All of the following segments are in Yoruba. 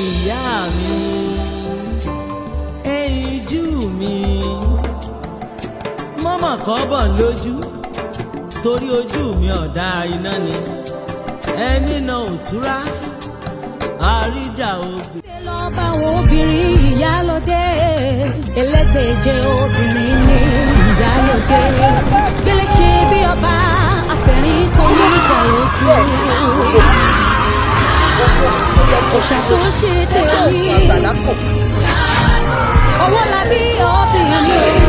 ìyá mi ẹyinjú mi mọ́mọ́ kọ́ bọ̀ lójú torí ojú mi ọ̀dà iná ni ẹni náà ò túra àríjà ògbè. lọ bá àwọn obìnrin ìyálóde ẹlẹ́gbẹ̀jẹ̀ obìnrin ní ìyálóde gbélé ṣe bí ọba àfẹ̀rín kò ní ìjà lójú òṣà tó ṣe tèmi owó labí obìnrin.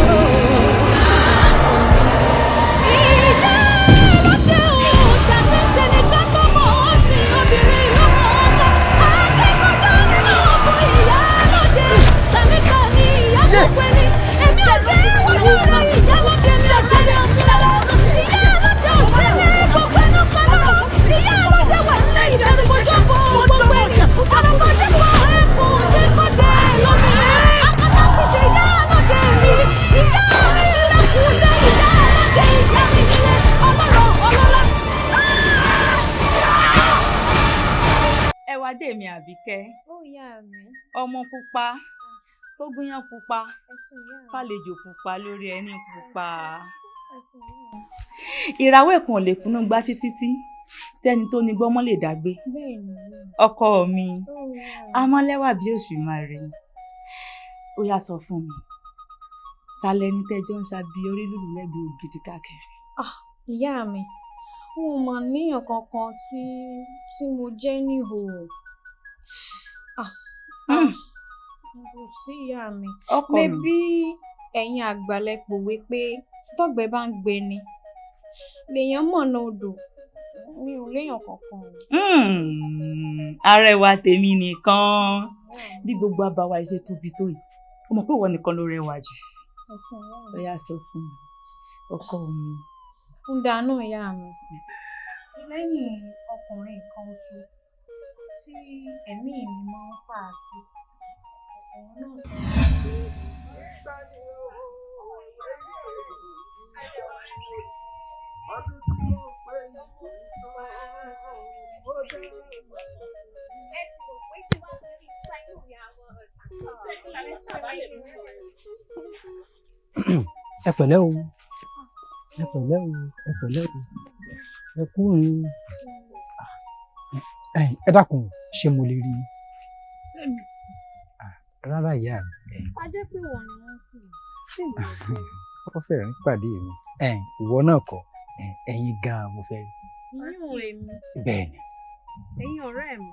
Adémi Àbíkẹ́. Ó yá mi. Ọmọ pupa tó gúnyán pupa fàlejò pupa lórí ẹni pupa. Ìràwọ̀ ẹ̀kan ò lè kúnná gbá títí tẹ́ni tó ní gbọ́mọ́ lè dàgbé. Ọkọ mi amọ́lẹ́wà bí òṣùmàrè. Ó yá sọ fún mi ta lẹni tẹ́jọ́ ń ṣàbí orí lùlù lẹ́gbẹ̀ẹ́ ògidì káàkiri. Ìyá mi n ò mọ̀ níyàn kankan tí mo jẹ́ níhò. Kò sí ìyá mi. Mebí ẹ̀yin àgbàlẹ̀ pòwe pé tọ́gbẹ́ bá ń gbé ni lèèyàn mọ̀nà odò. Mi ò léèyàn kankan. Arẹwà tèmi nìkan bí gbogbo àbáwá iṣẹ́ tóbi tó yìí ó mọ̀ pé ìwọ nìkan ló rẹwà jù. Ó yá sọ fún mi ọkọ mi. Ń dáná ìyá mi. Lẹ́yìn ọkùnrin kan oṣù tí ẹ̀mí mi máa ń fà sí òun náà sọ. Ẹ pẹ̀lẹ́ o ẹ pẹ̀lẹ́ o ẹ pẹ̀lẹ́ o ẹ kú ni ẹ dákun ṣé mo lè rí i. Rárá ìyá mi. A jẹ́ pé wọ́n ni wọ́n kù. Wọ́n fẹ́rẹ̀ ń pàdé mi. Ìwọ náà kọ́ ẹ̀yin gan-an mo fẹ́ rí. Yíyún èmi. Bẹ́ẹ̀ ni. Ẹ̀yin ọ̀rẹ́ mi.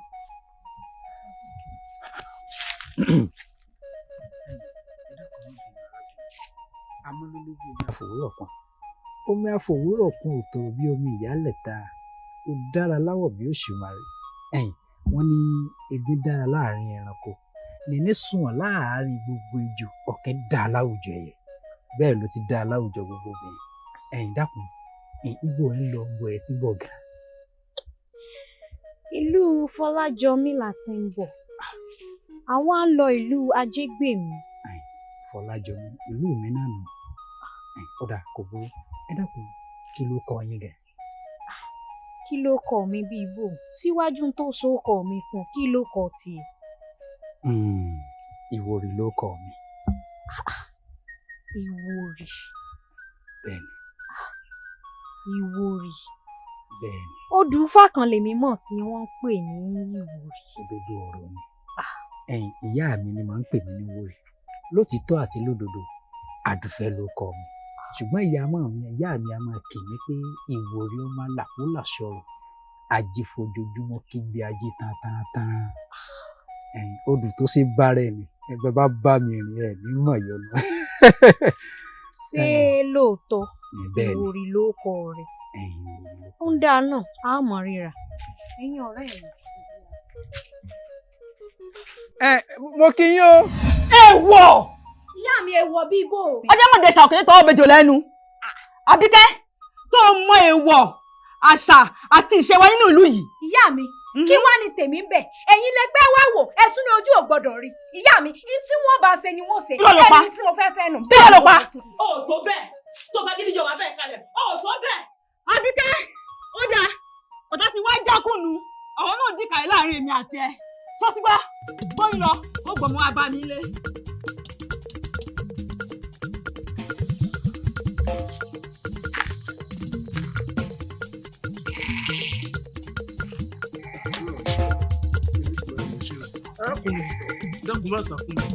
Amúlólógún omi àfòwúrọ̀ kan. Omi àfòwúrọ̀ kan ò tòrò bí omi ìyálẹ̀ta. Ó dára láwọ̀ bí òṣùmàrè. Wọ́n ní egbin dára láàrin ẹranko. Nìní sunwọ̀n láàárín gbogbo ejò ọ̀kẹ́ dá láwùjọ ẹyẹ. Bẹ́ẹ̀ ló ti dá láwùjọ gbogbo obìnrin. Dákun ibo ẹ̀ ń lọ bọ̀ ẹ̀ tí bọ̀ ga. Ìlú Fọlájọmí la ti ń bọ̀. Àwa ń lọ ìlú Ajégbèmí. Fọlájọmí ìlú mi náà nù. Ọ̀dà kò burú. Ẹ dákun kí ló kọ yín gẹ̀? Kí ló kọ mi bí ibo? Síwájú tó so kọ mi fún kí ló kọ tiẹ̀? Ìwòrì ló kọ mi. Ìwòrì. Bẹ́ẹ̀ni. Ìwòrì. Bẹ́ẹ̀ni. Odù Ifá kan lèmi mọ̀ tí wọ́n ń pè ní Ìwòrì. Òdodo ọ̀rọ̀ ni. Ìyá mi ni máa ń pè mí ní Ìwòrì. Lótìítọ́ àti lódodo Àdùfẹ́ ló kọ mi. Ṣùgbọ́n ìyá mi a máa kì mí pé Ìwòrì ó máa làkúlà sọ̀rọ̀. Ajífojoojúmọ́ kí gbé ajé tán. Odù tó ṣe bá rẹ̀ ni ẹgbẹ́ bá bá mi rìn ẹ̀ ní mọ̀ yọnu. Ṣé lóòótọ́ Ìwòrì ló kọ rẹ̀? Ó ń dáa náà á mọ̀ ríra. Ẹ̀yin ọ̀rẹ́ mi. Mo kí yín o. Èèwọ̀. Ìyá mi èèwọ̀ bí ibo. Ọjọ́ mọ̀dé ṣàkóso tọwọ́ bẹjọ lẹ́nu. Àbíkẹ́ tó mọ èèwọ̀ àṣà àti ìṣe wa nínú ìlú yìí. Ìyá mi kí wá ní tèmi ń bẹ̀ ẹ̀yin lẹgbẹ́ wá wò ẹ̀sùn ní ojú ò gbọ́dọ̀ rí ìyá mi ní tí wọ́n bá ṣe ni wọ́n ṣe ẹni tí mo fẹ́ nù. Bí ló pa. Ó tó bẹ́ẹ̀ tó bá gidi jọba bẹ́ẹ̀ kalẹ̀ ó tó bẹ́ẹ̀. Àbíkẹ́ ó dáa ọ̀tá ti wá jákùnù àwọn náà dìkàrí láàrin èmi àti ẹ Ṣó ti gbọ́? Bóyá lọ, ó gbọ̀mọ́ abá mi lé. Dákun má sá fún mi.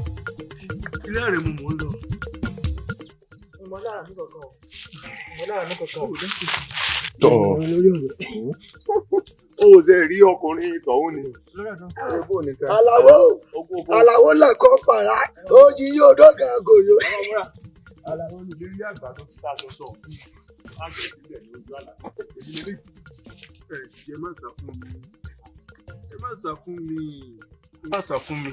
Ilé ààrẹ mo mọ̀ ń lọ. Ọmọ lára mi kankan. Ọmọ lára mi kankan. Tọ̀. O ò ṣe rí ọkùnrin tọ̀hún ni. Àlàó làkọ́ pàrà ojì yóò dọ́gà gòyò. Àlàó ní ilé ilé àgbà tó ti ta aṣọ sọ. Má jẹ́ sílẹ̀ ní ojú àlà. Èmi lè rí. Ẹ má sá fún mi. Ẹ má sá fún mi. Ẹ má sá fún mi.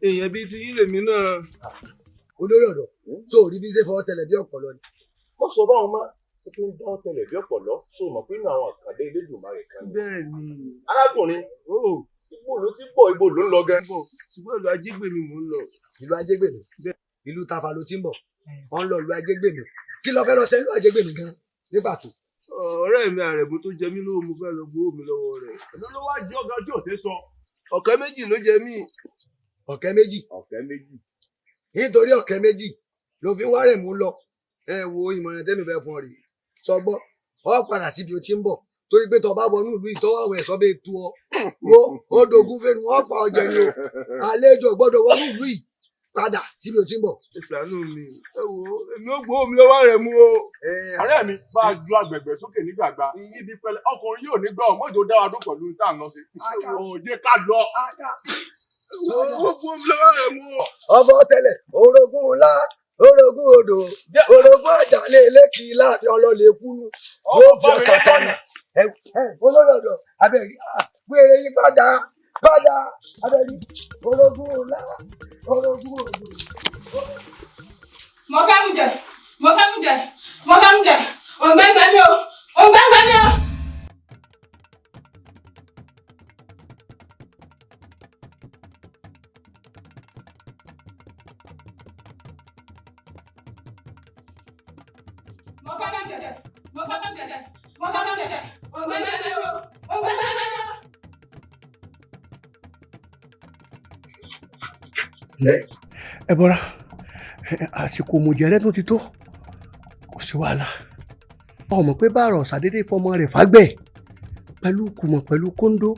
Èèyàn bíi ti ilé mi náà. Olórí ọ̀dọ́ tó rí bí ṣe fọwọ́ tẹlẹ̀ bí ọ̀pọ̀lọ́ ni. Wọ́n sọ báwọn máa ó fi ń dá tẹ́lẹ̀ bí ọ̀pọ̀lọ́ ṣó mọ̀ pé inú àwọn àkàndé Elédùmarè kan ni. Bẹ́ẹ̀ ni. Arákùnrin ibo ló ti bọ̀ ibo ló ń lọ gan. Ṣùgbọ́n ìlú Ajégbèmí mò ń lọ. Ìlú Ajégbèmí ìlú Tafa ló ti ń bọ̀ wọ́n ń lọ ìlú Ajégbèmí kí ló fẹ́ lọ sẹ́ ìlú Ajégbèmí gan ní pàtó. Ọ̀rẹ́ mi Àrẹ̀mú tó jẹ mí lówó mo fẹ́ lọ gbowó mi lọ́wọ́ rẹ̀. Èló ló wá jẹ́ ọ̀gá tí ò ṣe sọ. Ọ̀kẹ́ méjì ló jẹ mí. Ọ̀kẹ́ méjì. Ọ̀kẹ́ méjì. Nítorí ọ̀kẹ́ méjì ló fi ń wá Àrẹ̀mú lọ wo ìmọ̀ràn tẹ́mi fẹ́ fún ọ rèé sọgbọ́ ọ padà síbi o ti ń bọ̀ torí pé tó bá wọnú ìlú ìtọ́wọ́ àwọn ẹ̀ṣọ́ bẹ́ẹ̀ tu ọ wo ó dogun fẹ́nu wọ́n pa ọjọ́ ni o àlejò gbọ́dọ̀ wọnú ìlú yìí padà síbi o ti ń bọ̀. Ìṣàánú mi ẹ wo èmi ò gbowó mi lọ́wọ́ rẹ̀ mú o. Ọ̀rẹ́ mi bá a ju agbègbè sókè nígbàgbà ibi pẹ̀lẹ́ ọkùnrin yóò ní gbà ọ mọ́jọ dá wa dún pẹ̀lú tá à ń lọ sí. Òde ká lọ. Owó gbowó mi lọ́wọ́ rẹ̀ mú o. Ọfọ tẹ́lẹ̀ orogún ńlá orogún odò orogún àjàlé eléki láàfin ọlọlẹ kúnú yóò fi ọsàn tọnà olódòdó abẹ́rí gbére yí padà abẹ́rí orogún ńlá orogún odò. Mo fẹ́ mú jẹ òǹgbẹ́ngbẹ́ mi o. Ẹ bọ́ra àsìkò mọ̀jẹ̀rẹ́ tó ti tó kò sí wàhálà ọmọ pé bàrà ọ̀sàdédé fọmọ rẹ̀ fàgbẹ̀ pẹ̀lú kùmọ̀ pẹ̀lú kóńdó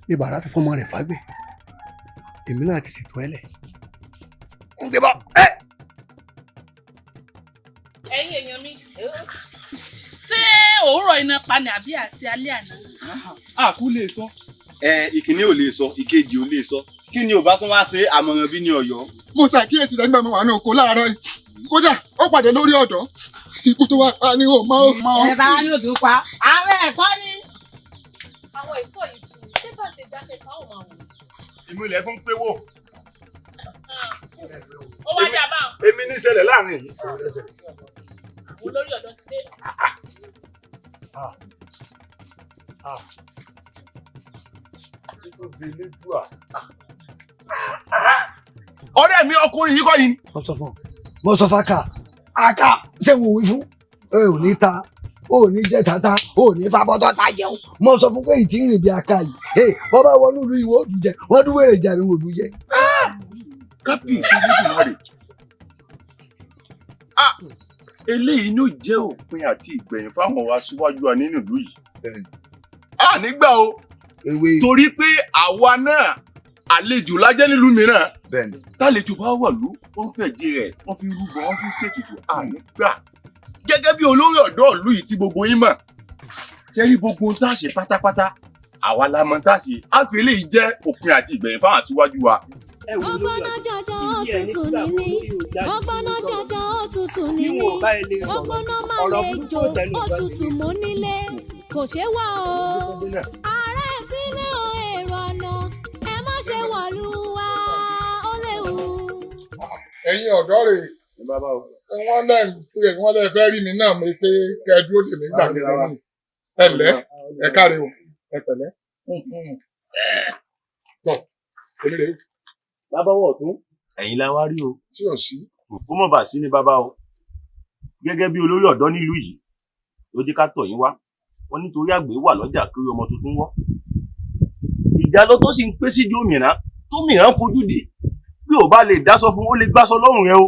ni bàrà fi fọmọ rẹ̀ fàgbẹ̀ èmi náà ti ṣètò ẹlẹ̀ ń gbé bọ́ ẹ. Ẹ̀yin èèyàn mi ṣé òwúrọ̀ iná pani àbí àti alẹ́ àná. Àkú lè sọ. Ìkíní ò lè sọ ìkejì ò lè sọ kí ni ò bá tún wá ṣe àmọ̀ràn bí ní Ọ̀yọ́. Mo ṣàkíyèsí lẹ́gbẹ̀ẹ́ mi wà ní oko láàárọ̀ yìí kódà ó pàdé lórí ọ̀dọ́ ikú tó wá pa ni ò mọ́. Ẹ̀ta ni ò tún pa àwọn ẹ̀ṣọ́ ni. Àwọn ẹ̀ṣọ́ yìí tún ṣé bá ṣe dákẹ́ ká ò máa wò. Ìmúlẹ̀ fún pé wò. Ó wá jà bá. Èmi ní ṣẹlẹ̀ láàrin yìí. Olórí ọ̀dọ́ ti dé. Ọ̀rẹ́ mi ọkùnrin yìí kọ́ yìí. Mo sọ fún aka ṣé wo wí fún ẹ ò ní ta ò ní jẹ tata ò ní fabọ́tọ́ ta jẹun mo sọ fún pé ìtì ń rìn bí aka yìí wọ́n bá wọnú ìlú ìwọ òdù jẹ wọ́n dún wèrè jà mí wò dùn jẹ. Kábíyèsí Olódùmarè. Eléyìí ló jẹ́ òpin àti ìgbẹ̀yìn fáwọn aṣíwájú wa nínú ìlú yìí. Nígbà o torí pé àwa náà àlejò lájẹ́ nílùú mìíràn tálejò bá wà lú wọ́n fẹ̀jẹ̀ rẹ̀ wọ́n fi rúbọ wọ́n fi ṣètùtù nígbà gẹ́gẹ́ bí olórí ọ̀dọ́ ìlú yìí tí gbogbo yín mọ̀ ṣe rí gbogbo ohun tá a ṣe pátápátá àwa la mọ̀ tá a ṣe á fi eléyìí jẹ́ òpin àti ìgbẹ̀yìn fáwọn aṣíwájú wa. Ọgbọ́nà jàjà òtútù níní ọgbọ́nà jàjà òtútù níní ọgbọ́nà máa lè jò òtútù mọ́ nílé kò ṣe wá o ààrẹ sílé o èrò ọ̀nà ẹ má ṣe wọ̀lú wa ó léwu. Ẹ̀yin ọ̀dọ́ rè wọ́n lẹ́ fẹ́ rí mi náà mo pé kẹ́ ẹ dúró dè mí gbàgbé lẹ́nu ẹ lẹ́ ẹ káre o ẹ pẹ̀lẹ́. Tọ́ onílé. Bàbá wọ̀ tún ẹ̀yin la wá rí o. Tí ò sí. Kó mọ̀ bà sí ni bàbá o. Gẹ́gẹ́ bí olórí ọ̀dọ́ nílùú yìí ló jẹ́ ká tọ̀ yín wá. Wọ́n nítorí àgbẹ̀ wà lọ́jà kiri ọmọ tuntun wọ́. Ìjà ló tó sì ń pé síjú òmìnira tó mìíràn fojú di bí ò bá lè dáṣọ fún ó lè gbáṣọ lọ́rùn rẹ o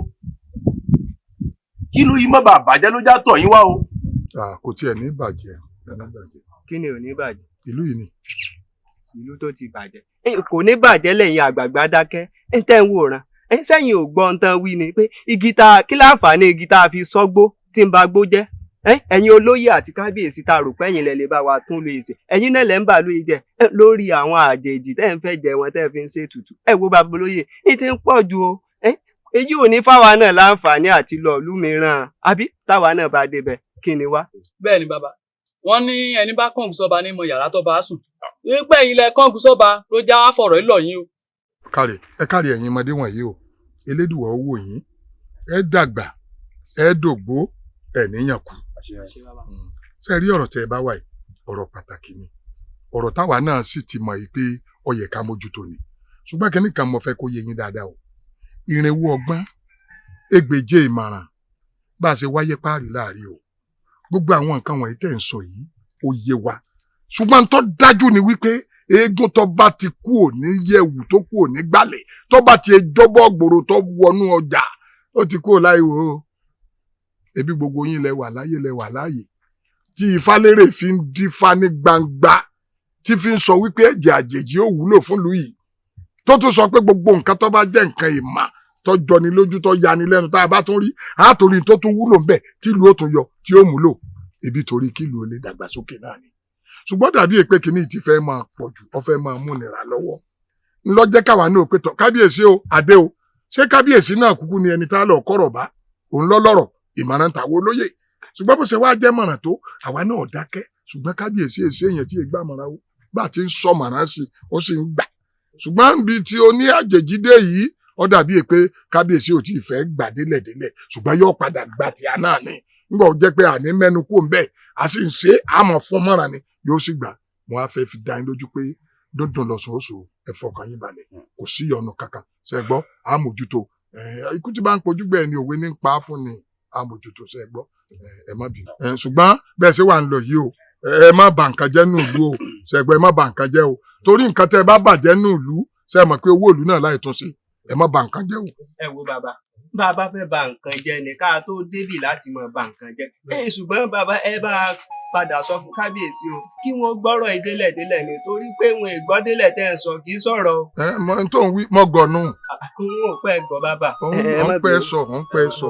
kí ló yí má bàa bàjẹ́ ló já tọ̀ yín wá o. kò tiẹ̀ ní bàjẹ́. kí ni ò ní bàjẹ́. ìlú yìí ni. ìlú tó ti bàjẹ́. kò ní bàjẹ́ lẹ́yìn àgbààgbà dákẹ́ tẹ́ ń wòran sẹ́yìn ò gbọ́ ohun tán wí ni pé igi tá kí láǹfààní igi tá a fi sọ́gbó tí ń ba gbó jẹ́ ẹ̀yin olóyè àti kábíyèsí tá a rò pé ẹ̀yin lẹ lè bá wa tún lè ṣe ẹ̀yin náà lẹ́ ń bà lóye jẹ lórí àwọn àjèjì tẹ́ ń fẹ́ jẹ wọn tẹ́ fi ń ṣe ètùtù wo bàbá olóyè ti ń pọ̀ ju o èyí ò ní fáwa náà láǹfààní àti lọ ìlú mìíràn àbí táwa náà bá débẹ̀ kí ni wá. bẹ́ẹ̀ ni bàbá wọ́n ní ẹni bá kọǹgù sọba ní mọ yàrá tó bá sùn wípé ilẹ̀ kọǹgù sọba ló já wá fọ̀rọ̀ ìlọ yín o. ẹ káre ẹ̀yin ọmọdé wọ̀nyí o elédùwà owó yín ẹ dàgbà ẹ dògbó ẹ níyàn kú. ṣe rí ọ̀rọ̀ tẹ́ ẹ bá wà yìí ọ̀rọ̀ pàtàkì ni ọ̀rọ̀ táwa náà sì ti mọ̀ yìí pé ó yẹ ká mójútó ni ṣùgbọ́n kí nìkan mo fẹ́ kó yé yín dáadáa o ìrìnwó ọgbọ́n ẹgbẹ̀je ìmọ̀ràn bá a ṣe wáyé páàrí láàrin o gbogbo àwọn nǹkan wọ̀nyí tẹ́ ń sọ yìí ó yé wa ṣùgbọ́n tó dájú ni wípé eégún tó bá ti kú òní yẹ̀wù tó kú òní gbálẹ̀ tó bá ti jọ́bọ̀ gbòòrò tó wọnú ọjà ó ti kú láìwò o ebi gbogbo yín lẹ wà láyé lẹ wà láàyè tí Ifálérè fi ń dífá ní gbangba tí fi ń sọ wípé ẹ̀jẹ̀ àjèjì ó wúlò fún ìlú yìí tó tún sọ pé gbogbo nǹkan tó bá jẹ́ nǹkan ìmà tó jọni lójú tó yani lẹ́nu tá a bá tún rí àtòrí tó tún wúlò ńbẹ̀ tí ìlú ó tún yọ tí ó múlò ebi torí kí ìlú ó lè dàgbàsókè náà ni ṣùgbọ́n dàbí èpè kìíní ti fẹ́ máa pọ̀ jù ó fẹ́ máa múnira lọ́wọ́ ńlọ́jẹ́ káwa náà pé tọ̀ kábíyèsí o adé o ṣé kábíyèsí náà kúkú ni ẹni tá a lọ kọ́rọ̀ bá òun lọ́lọ́rọ̀ ìmọ̀ràn tàwọn olóyè ṣùgbọ́n bó ṣe wá jẹ́ mọ̀ràn tó àwa náà dákẹ́ ṣùgbọ́n kábíyèsí èsì èèyàn tí ègbà mọ̀ràn o bá ti ń sọ mọ̀ràn sí ó sì ń gbà ṣùgbọ́n níbi tí o ní àjèjìdé yìí ó dàbí pé kábíyèsí ò tí ì fẹ́ gbà délẹ̀délẹ̀ ṣùgbọ́n yóò padà gbà tí a náà ní nígbà ó jẹ́ pé àní mẹ́nu kò ń bẹ̀ a sì ń ṣe àmọ̀ fún mọ̀ràn ni yóò sì gbà wọn á fẹ́ fi dá yín lójú pé dúndùn lọ́sọ̀ọ́sọ̀ ẹ fọkàn yín balẹ̀ kò sí ìyọnu kankan ṣẹ́gbọ́ àmójútó ikú tí bá ń pojú gbẹ̀ẹ́ ni òwe ní pa á fún ni àmójútó ṣẹ́gbọ́ ẹ má bínú ṣùgbọ́n bẹ́ẹ̀ ṣe wà ń lọ yìí o ẹ má bà nǹkan jẹ́ nù ìlú o ṣẹ́gbọ́ ẹ má bà nǹkan jẹ́ o torí nǹkan tẹ́ ẹ bá bàjẹ́ nù ìlú ṣe mọ̀ pé owó ìlú náà láì tún ṣe ẹ má bà nǹkan jẹ́ o. ẹ wo bàbá fẹ́ bà nǹkan jẹ́ ni ká tó débì láti mọ̀ bà nǹkan jẹ́ ṣùgbọ́n bàbá ẹ bá padà sọ fún kábíyèsí o kí wọ́n gbọ́rọ̀ ìdélẹ̀délẹ̀ ni torí pé wọn ìgbọ́ délẹ̀ tẹ́ ẹ sọ kì í sọ̀rọ̀. mọ tó ń wí mọ gọ̀nù. n ò pẹ́ gbọ́ bàbá. òun pẹ́ sọ òun pẹ́ sọ.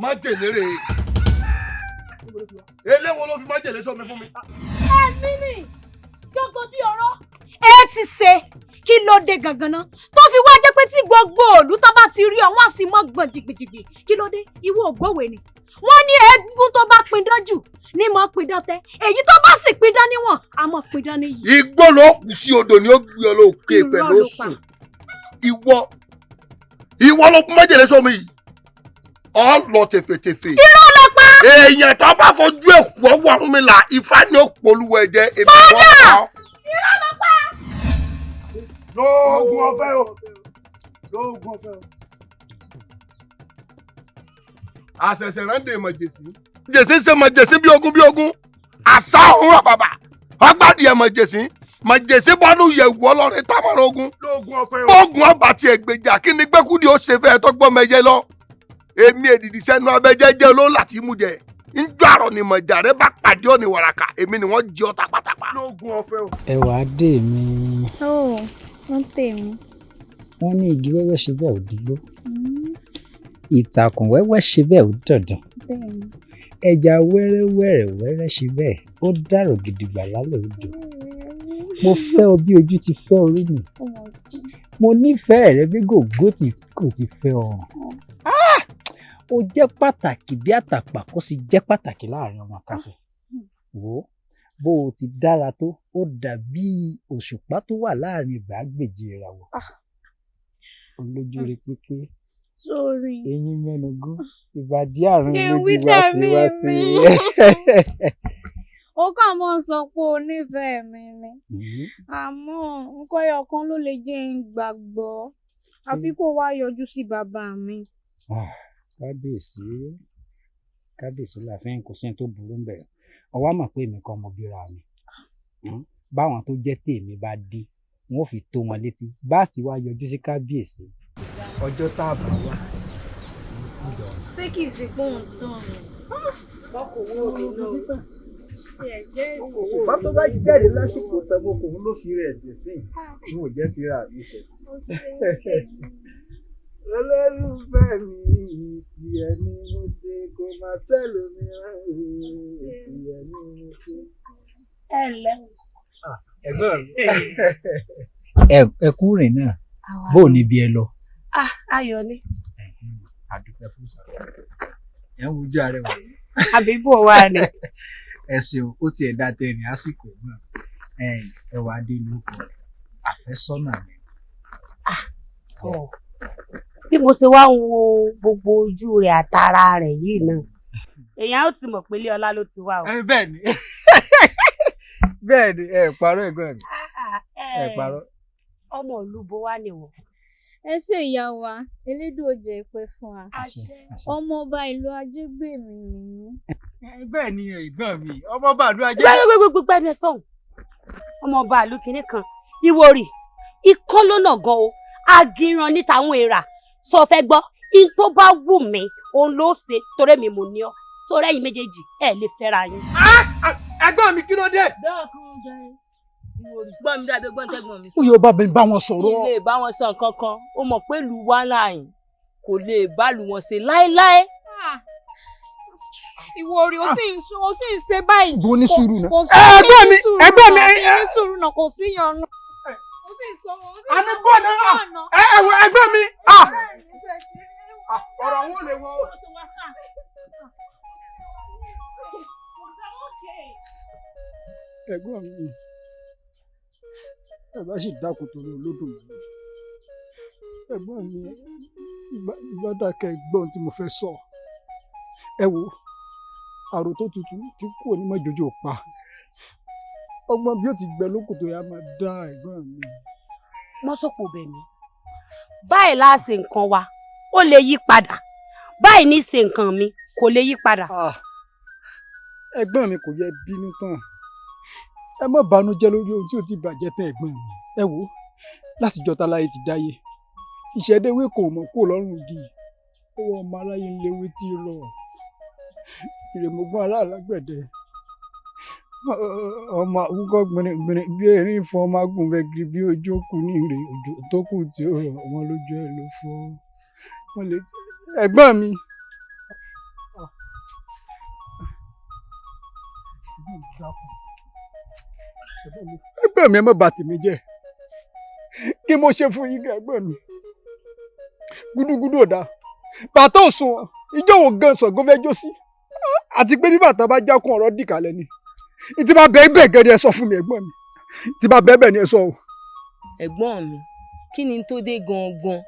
májèlé rè é eléwo ló fi májèlé sọ mi fún mi. ẹ̀mí ni jọgbọ́n bí ọ̀rọ̀. ẹ ti ṣe kí ló dé gangan náà tó fi wá jẹ́ pé tí gbogbo òlú tó bá ti rí ọwọ́ àti mọ́ gbọ̀n jìgbìjìgbì kí ló dé ìwọ ògbówè ni wọ́n ní eégún tó bá pidán jù ní mọ́ pidán tẹ́ èyí tó bá sì pidán níwọ̀n a mọ̀ pidán níyì. igbó ló kù sí odò ni ó gbé ọ lóòkè pẹ̀lú sùn ìwọ ló kún májèlé sọ mi yìí ọ lọ tẹfẹtẹfẹ. irọ́ ló pa. èèyàn tó bá fojú èkú ọwọ́ ọ̀hún mi là ifá ni ó polówó ẹ̀jẹ̀ èmi wọ́n pa. irọ́ ló pa. lóògùn ọ̀fẹ́ o lóògùn ọ̀fẹ́ o. àṣẹ̀ṣẹ̀ rántí mọ̀jẹ̀sí. jèsí ṣe mọ̀jẹ̀sí bí ogún àṣà òun àbàbà ọgbàdì ẹ̀ mọ̀jẹ̀sí mọ̀jẹ̀sí bọ́ọ̀lù yẹ̀wù ọlọ́rin támọ̀rọ̀ ogun. lóògùn ọ̀fẹ́ o. oògùn ọba tiẹ̀ gbèjà kí ni gbẹ́kúdì ó ṣe fẹ́ tọ́gbọ́n mẹ́jẹ lọ. èmi èdìdì sẹ́nu abẹ́jẹ́jẹ́ olóhùn láti mú jẹ njọ́ àrọ̀ ni mọ̀jà rẹ bá pàdé òní wàràkà èmi ni wọ́n jẹ́ ọ tapatapa. lóògùn ọ̀fẹ́ o. ẹ wàá dé mi. ó wọ́n tè mí. wọ́n ní igi wẹ́wẹ́ ṣe bẹ́ẹ̀ ò dìgbò ìtàkùn wẹ́wẹ́ ṣe bẹ́ẹ̀ ò dọ̀dàn ẹja wẹ́rẹ́wẹ́rẹ́ ṣe bẹ́ẹ̀ ó dàrò gidigba lálẹ́ odò mo fẹ́ ọ bí ojú ti fẹ́ orí mi mo nífẹ̀ẹ́ rẹ bí gògó tí kò ti fẹ́ ọrùn ó jẹ́ pàtàkì bí àtàpà kó sì jẹ́ pàtàkì láàrin ọmọ kásẹ̀ wò ó bó o ti dára tó ó dàbí òṣùpá tó wà láàrin ìgbàgbèjì ìràwọ̀. olójú rẹ pípé sórí eyín mẹ́nugún ìbàdí àrùn méjì wá sí. ó kàn mọ́ sọ pé o nífẹ̀ẹ́ mi ni àmọ́ nǹkan ẹyọkan ló lè jẹ́ ń gbàgbọ́ àfi kó wá yọjú sí bàbá mi. kábíyèsí láàfin kò sí ní tó burú ń bẹ̀rẹ̀ ọwọ́ mọ̀ pé èmi kan mo bíra mi báwọn tó jẹ́ tèmi bá dé wọn ò fi tó wọn létí bá sì wá yọjú sí kábíyèsí ọjọ́ tá a bá wá. ṣé kì í ṣe pé òun tán ni bọ́kòwò mi náà bá tó bá jáde lásìkò tẹ́gbọ́n kò ń ló fi rẹ̀ sí sí n ò jẹ́ fi ra mi sẹ̀. olólùfẹ́ mi ìyẹn ni mo ṣe kó máa sẹ́lòmíràn ìyẹn ni mo ṣe. ẹ ǹlẹ́. ẹ̀gbọ́n mi. ẹ kú rìn náà bó o níbi ẹ lọ. ayọ̀ ni. àdúpẹ́ fún sàrẹ́ ẹ̀ ń wojú arẹwà. àbí bò wá ni. ẹ ṣeun ó tiẹ̀ dá tẹ̀rìn àsìkò náà ẹwà adé ló kọ àfẹ́sọ́nà mi. bí mo ṣe wá ń wo gbogbo ojú rẹ̀ àtàrà rẹ̀ yìí náà èèyàn ó ti mọ̀ pé ilé ọlá ló ti wá o. bẹ́ẹ̀ ni bẹ́ẹ̀ ni ẹ parọ́ ẹ̀gbọ́n mi ẹ parọ́. ọmọ ìlú bo wá ni wọ́n. ẹ ṣe ìyá wa elédùn òjò ìpè fún wa ọmọ ọba ìlú Ajégbèmí nìyí. bẹ́ẹ̀ ni ẹ̀gbọ́n mi ọmọ ọba ìlú Ajé. gbẹgbẹgbẹgbẹ ẹnu ẹ sọhùn ọmọ ọba ìlú kìnínní kan Ìwòrì ikọ́ lónà gan o agiran ní tàwọn èèrà sọ fẹ́ gbọ́ in tó bá wù mí òun ló ṣe torí mi mo ní ọ sórí ẹ̀yin méjèèjì ẹ lè fẹ́ra yín. ẹ̀gbọ́n mi kí ló dé. gbọ́n mi dábẹ́ gbọ́n tẹ́gbọ́n mi. ó yóò bá mi bá wọn sọ̀rọ̀. ilé bá wọn sọ nǹkan kan ó mọ̀ pé ìlú wa láàyìn kò lè bá lù wọn ṣe láéláé. Ìwòrì ó sì ń ṣe báyìí. bó ní sùúrù náà. ẹ̀gbọ́n mi ní sùúrù náà kò sí yànnà. ó sì sọ a ní bọ́ náà ẹ̀gbọ́n mi. ọ̀rọ̀ wọn lè wọ. ẹ̀gbọ́n mi ẹ bá sì dákun torí Olódùmarè ẹ̀gbọ́n mi ìbádàkẹ́ gbọ́n tí mo fẹ́ sọ ẹ wo àrò tó tutù tí kò ní mọ́ jòjò pa ọgbọ́n bí ó ti gbẹ lóko tó yá máa dá ẹ̀gbọ́n mi. mọ́sọ̀pọ̀ bẹ̀ mí báyìí láàṣẹ nǹkan wa ó lè yí padà báyìí ní ṣe nǹkan mi kò lè yí padà. ẹ̀gbọ́n mi kò yẹ bínú tán ẹ má bànújẹ́ lórí ohun tí ó ti bàjẹ́ tán ẹ̀gbọ́n mi ẹ wò látijọ́ táláyé ti dáyé ìṣẹ̀déwé kò mọ̀ kó lọ́rùn di owó ọmọ aráyé ń léwé tí rọ ìrèmọ̀gbọ́n aláàlágbẹ̀dẹ ọmọ àwùkọ gbìnrín bí erin fún ọmọ agùnbẹ́gì bí ojú kù ní ìrè òjò tó kù tí ó rọ̀ wọn lójú ẹ ló fọ́ wọn lè ẹ̀gbọ́n mi. ẹ̀gbọ́n mi ẹ má bà tèmi jẹ́ kí mo ṣe fún yín ẹ̀gbọ́n mi gúdúgúdú ọ̀dà bàtà òsùn ìjọ wo gan Ṣàngó fẹ́ jó sí àti pé bí bàtà bá jákun ọ̀rọ̀ dìkàlẹ̀ ni tí bá bẹ́ẹ̀ bẹ́ẹ̀ gẹ́gẹ́ ẹ sọ fún mi ẹ̀gbọ́n mi tí bá bẹ́ẹ̀ bẹ́ẹ̀ ni ẹ sọ o. ẹ̀gbọ́n mi kí ni tó dé gangan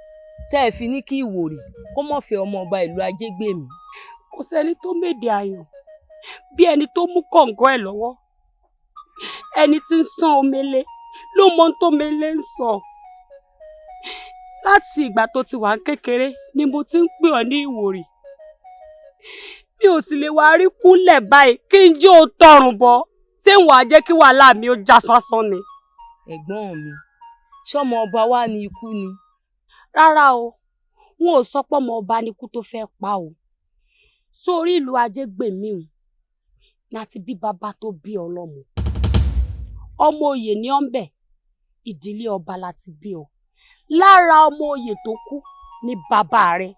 tẹ́ ẹ fi ní kí Ìwòrì kó mọ̀ fẹ́ ọmọ ọba ìlú Ajégbèmí. kò sẹ́ni tó méde ayọ̀ bí ẹni tó mú kọ̀ǹgọ́ ẹ̀ lọ́wọ́ ẹni tí ń sán omele ló mọ ohun tó mele ń sọ. láti ìgbà tó ti wà kékeré ni mo ti ń pè ọ́ ní Ìwòrì mi ò sì lè wá rí kúnlẹ̀ báyìí kí n jó tọrùn bọ̀ ṣé ń wàá jẹ́ kí wàhálà mi ó já sásán ni. ẹ̀gbọ́n mi ṣọ́mọ ọba wa ní ikú ni. rárá o wọn ò sọ pé ọmọ ọba ní ikú tó fẹ́ pa o sórí ìlú Ajégbèmí o láti bí bàbá tó bí ọlọ́mọ ọmọ oyè ní ọ̀nbẹ ìdílé ọba láti bí ọ lára ọmọ oyè tó kú ní bàbá rẹ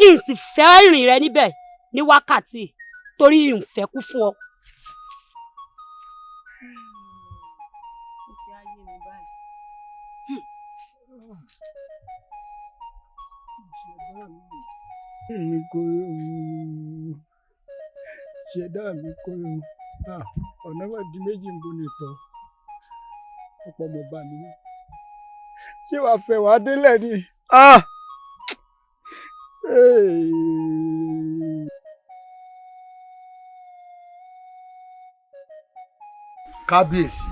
ìsì fẹ́ rìn rẹ níbẹ̀ ní wákàtí torí ìfẹ́ kú fún ọ. ṣẹ̀dá mi kò ọ̀nà wà di méjì ń bóni tọ́ ọ̀pọ̀ ọmọ bá mi ṣé wàá fẹ́ wàá délẹ̀ ni. kábíyèsí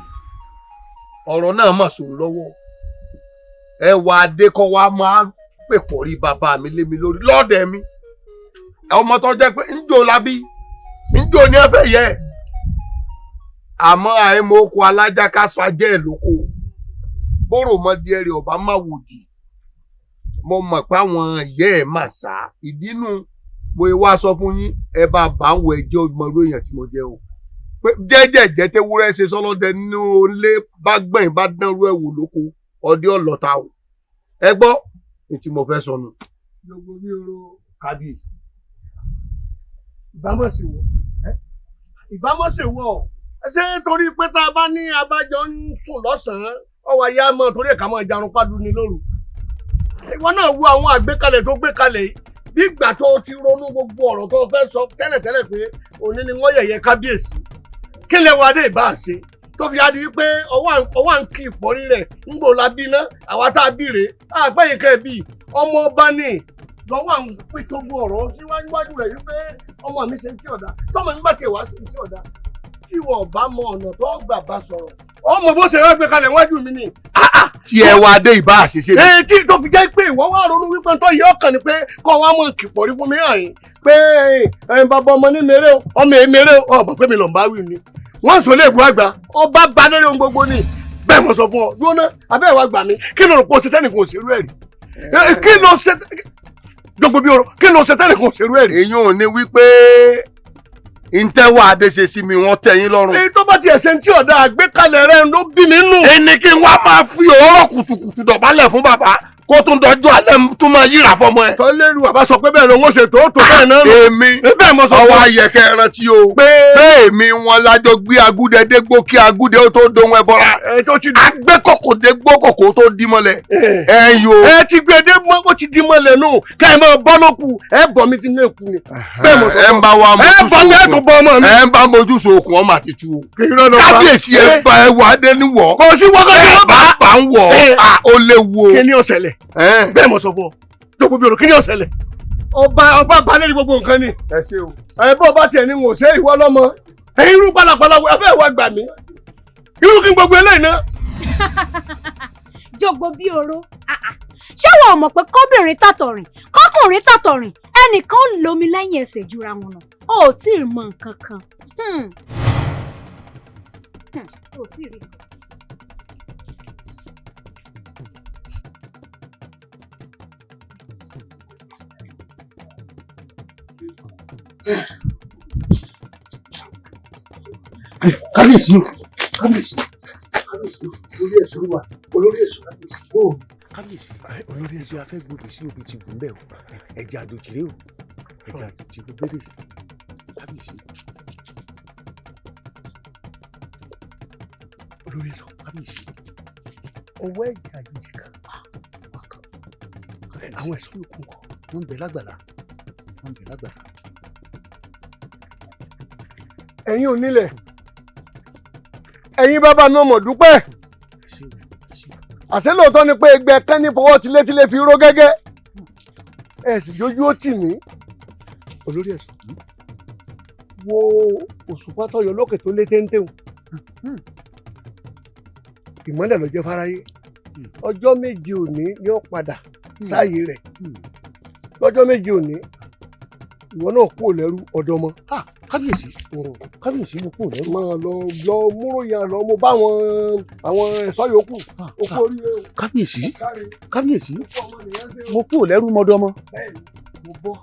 ọ̀rọ̀ náà mà sòrò lọ́wọ́ ẹwà adékọ́wá máa pè pọ̀ rí bàbá mi lé mi lórí lọ́ọ̀dẹ̀ mi ọmọ tó jẹ́ pé ńjò labí ńjò ní ẹ fẹ́ yẹ àmọ́ àìmọ̀ oko alájà ká sọ ajẹ́ ẹ̀ lóko bóró mọ́dí ẹ̀rẹ̀ ọ̀bá má wòdì mo mọ̀ pé àwọn ìyá ẹ̀ mà sá ìdínú mo wá sọ fún yín ẹ bá bá ń wọ ẹjẹ́ ọmọlú èèyàn tí mo jẹ́ o pé jẹ́jẹ̀jẹ́ tewúrẹ́ ṣe sọ́lọ́dẹ nínú ilé bá gbẹ̀yìn bá dánrú ẹ̀ wò lóko ọdẹ ọlọ́ta o ẹ gbọ́ ní tí mo fẹ́ sọnù. gbogbo bí oro kábíyèsí ìbámọ̀sẹ̀wọ̀ ṣé torí pé tá a bá ní abájọ ń sùn lọ́sàn-án ọwọ́ ayé á mọ̀ torí ẹ̀ka máa jarun pádùn ní lóru. ìwọ náà wo àwọn àgbékalẹ̀ tó gbé kalẹ̀ yìí bí ìgbà tó ti ronú gbogbo ọ̀rọ̀ tó fẹ́ sọ tẹ́lẹ̀tẹ́lẹ̀ pé òní ni wọ́n yẹ̀yẹ́ kábíyèsí kí lè wá dé ìbá ṣe tó fi adi wípé ọwọ́ à ń kí ìpọ́nrí rẹ̀ ń gbò lábí ná àwa tá a bí rèé àgbẹ̀yìn kẹ́ẹ̀bì ọmọ ọba ní lọ́wọ́ àwọn pín tó gbọ́ ọ̀rọ̀ síwájú rẹ̀ wípé ọmọ mi ṣe ń tí ọ̀dà tọ́mọ mi bá tẹ̀ wá ṣe ń tí ọ̀dà tí wọ́n bá mọ ọ̀nà tó gbà bá sọ̀rọ̀ ọmọ bó ṣe rẹ́ gbé kalẹ̀ wájú mi ni. tí ẹ wá dé ìbá àṣìṣe mi. tí tó fi jẹ́ pé ìwọ wá ronú wípé tó yẹ ọkàn ni pé kọ́ wa mọ̀ kìpọ̀ rí fún mi hàn yín pé bàbá ọmọ ní mèrè o ọmọ èmi mèrè o ọmọ pé mi lọ́n bá wí ni wọ́n sọ lé ìbú àgbà ọba bá lórí ohun gbogbo ni bẹ́ẹ̀ mo sọ fún ọ dúró ná abẹ́ ìwà gbà mí kí ló rò pé o ṣe tẹ́nìkan ò ṣerú ẹ̀ rí kí ló ṣe gbogbo bí ọ̀rọ̀ kí ló ṣe tẹ́nìkan ò ṣerú ẹ̀ rí. èyí ò ní wípé ntẹ́wọ́ adéṣe sí mi wọ́n tẹ́ yín lọ́rùn. èyí tó bá tiẹ̀ ṣe ń tí ọ̀dà àgbékalẹ̀ rẹ̀ ló bí mi nù. ẹni kí n wá máa fi òórọ̀ kùtùkùtù dọ̀bálẹ̀ fún bàbá kó tún dọjọ́ alẹ́ tún máa yíra fọmọ ẹ. tọ́lẹ́rù bàbá sọ pé bẹ́ẹ̀ ló ń ṣe tó bẹ́ẹ̀ náà. èmi ọwọ́ ayẹ̀kẹ́ rántí o pé èmi wọn lájọ gbé agúdẹ dégbò kí agúdẹ ó tó dohun ẹ bọ́ra. agbẹ́kọ̀kọ̀ dégbò kòkó tó dí mọ́lẹ̀. ẹ yo. ẹ ti gbé dé mọ́ ó ti dí mọ́lẹ̀ nù ká ẹ máa bọ́ lóku ẹ bọ̀ mi ti ní èkú ni. bẹ́ẹ̀ mo sọ fún ọ. ẹ ń bá wa mojú sókun ọmọ àti tu. kábíyèsí ẹ bá ẹ wà á dé níwọ̀. kò sí wákàtí wọn bá ń wọ̀ ó léwu o. kí ni ó ṣẹlẹ̀ bẹ́ẹ̀ mo sọ fún ọ jókòó bí ọ̀rọ̀ kí ni ó ṣẹlẹ̀ ọba balẹ̀ ní gbogbo nǹkan ni. ẹ ṣe o. ẹ bọ́ ọba tiẹ̀ ni mo ṣe ìwọ lọ́mọ ẹ̀yin irú pálapàla ẹ fẹ́ wá gbà mí irú kí n gbogbo eléyìí ná. jogbo bí oró ṣé wọn ò mọ̀ pé kọ́bìnrin tàtọ̀rìn kọ́kùnrin tàtọ̀rìn ẹnìkan ń lomi lẹ́yìn ẹsẹ̀ jura wọn lọ ó tí ì mọ nǹkan kan ó tí ì rí nǹkan. kábíyèsí kábíyèsí kábíyèsí olórí ẹ̀ṣọ́ wà olórí ẹ̀ṣọ́ kábíyèsí ó kábíyèsí olórí ẹ̀ṣọ́ afẹ́ gbòdì sí òbí ti gùn bẹ́ẹ̀ o ẹ̀jẹ̀ àdòjìlé o ẹ̀jẹ̀ àdòjìlé gbélé kábíyèsí olórí ẹ̀ṣọ́ kábíyèsí ọwọ́ ẹ̀jẹ̀ àjòjì kan àwọn ẹ̀ṣọ́ yòókù wọn ń bẹ lágbàlá wọn ń bẹ lágbàlá. ẹ̀yin ò nílẹ̀ ẹ̀yin bàbá náà mọ̀ dúpẹ́ àṣẹ lóòótọ́ ni pé ẹgbẹ́ kan ní fọwọ́ tilétilé fi ró gẹ́gẹ́ ẹ sì yójú ó tì mí olórí ẹ̀sùn wo òṣùpá tọyọ lókè tó lé téńté o ìmọ́lẹ̀ ló jẹ́ fáráyé ọjọ́ méje òní yóò padà sáàyè rẹ̀ lọ́jọ́ méje òní ìwọ náà kúrò lẹ́rú ọ̀dọ́mọ. kábíyèsí kábíyèsí mo kúrò lẹ́rú. máa lọ múròyìn àlọ́ mo bá àwọn ẹ̀ṣọ́ yòókù o kú oríire o. kábíyèsí kábíyèsí mo kúrò lẹ́rú mọ́dọ́mọ. bẹ́ẹ̀ni mo bọ́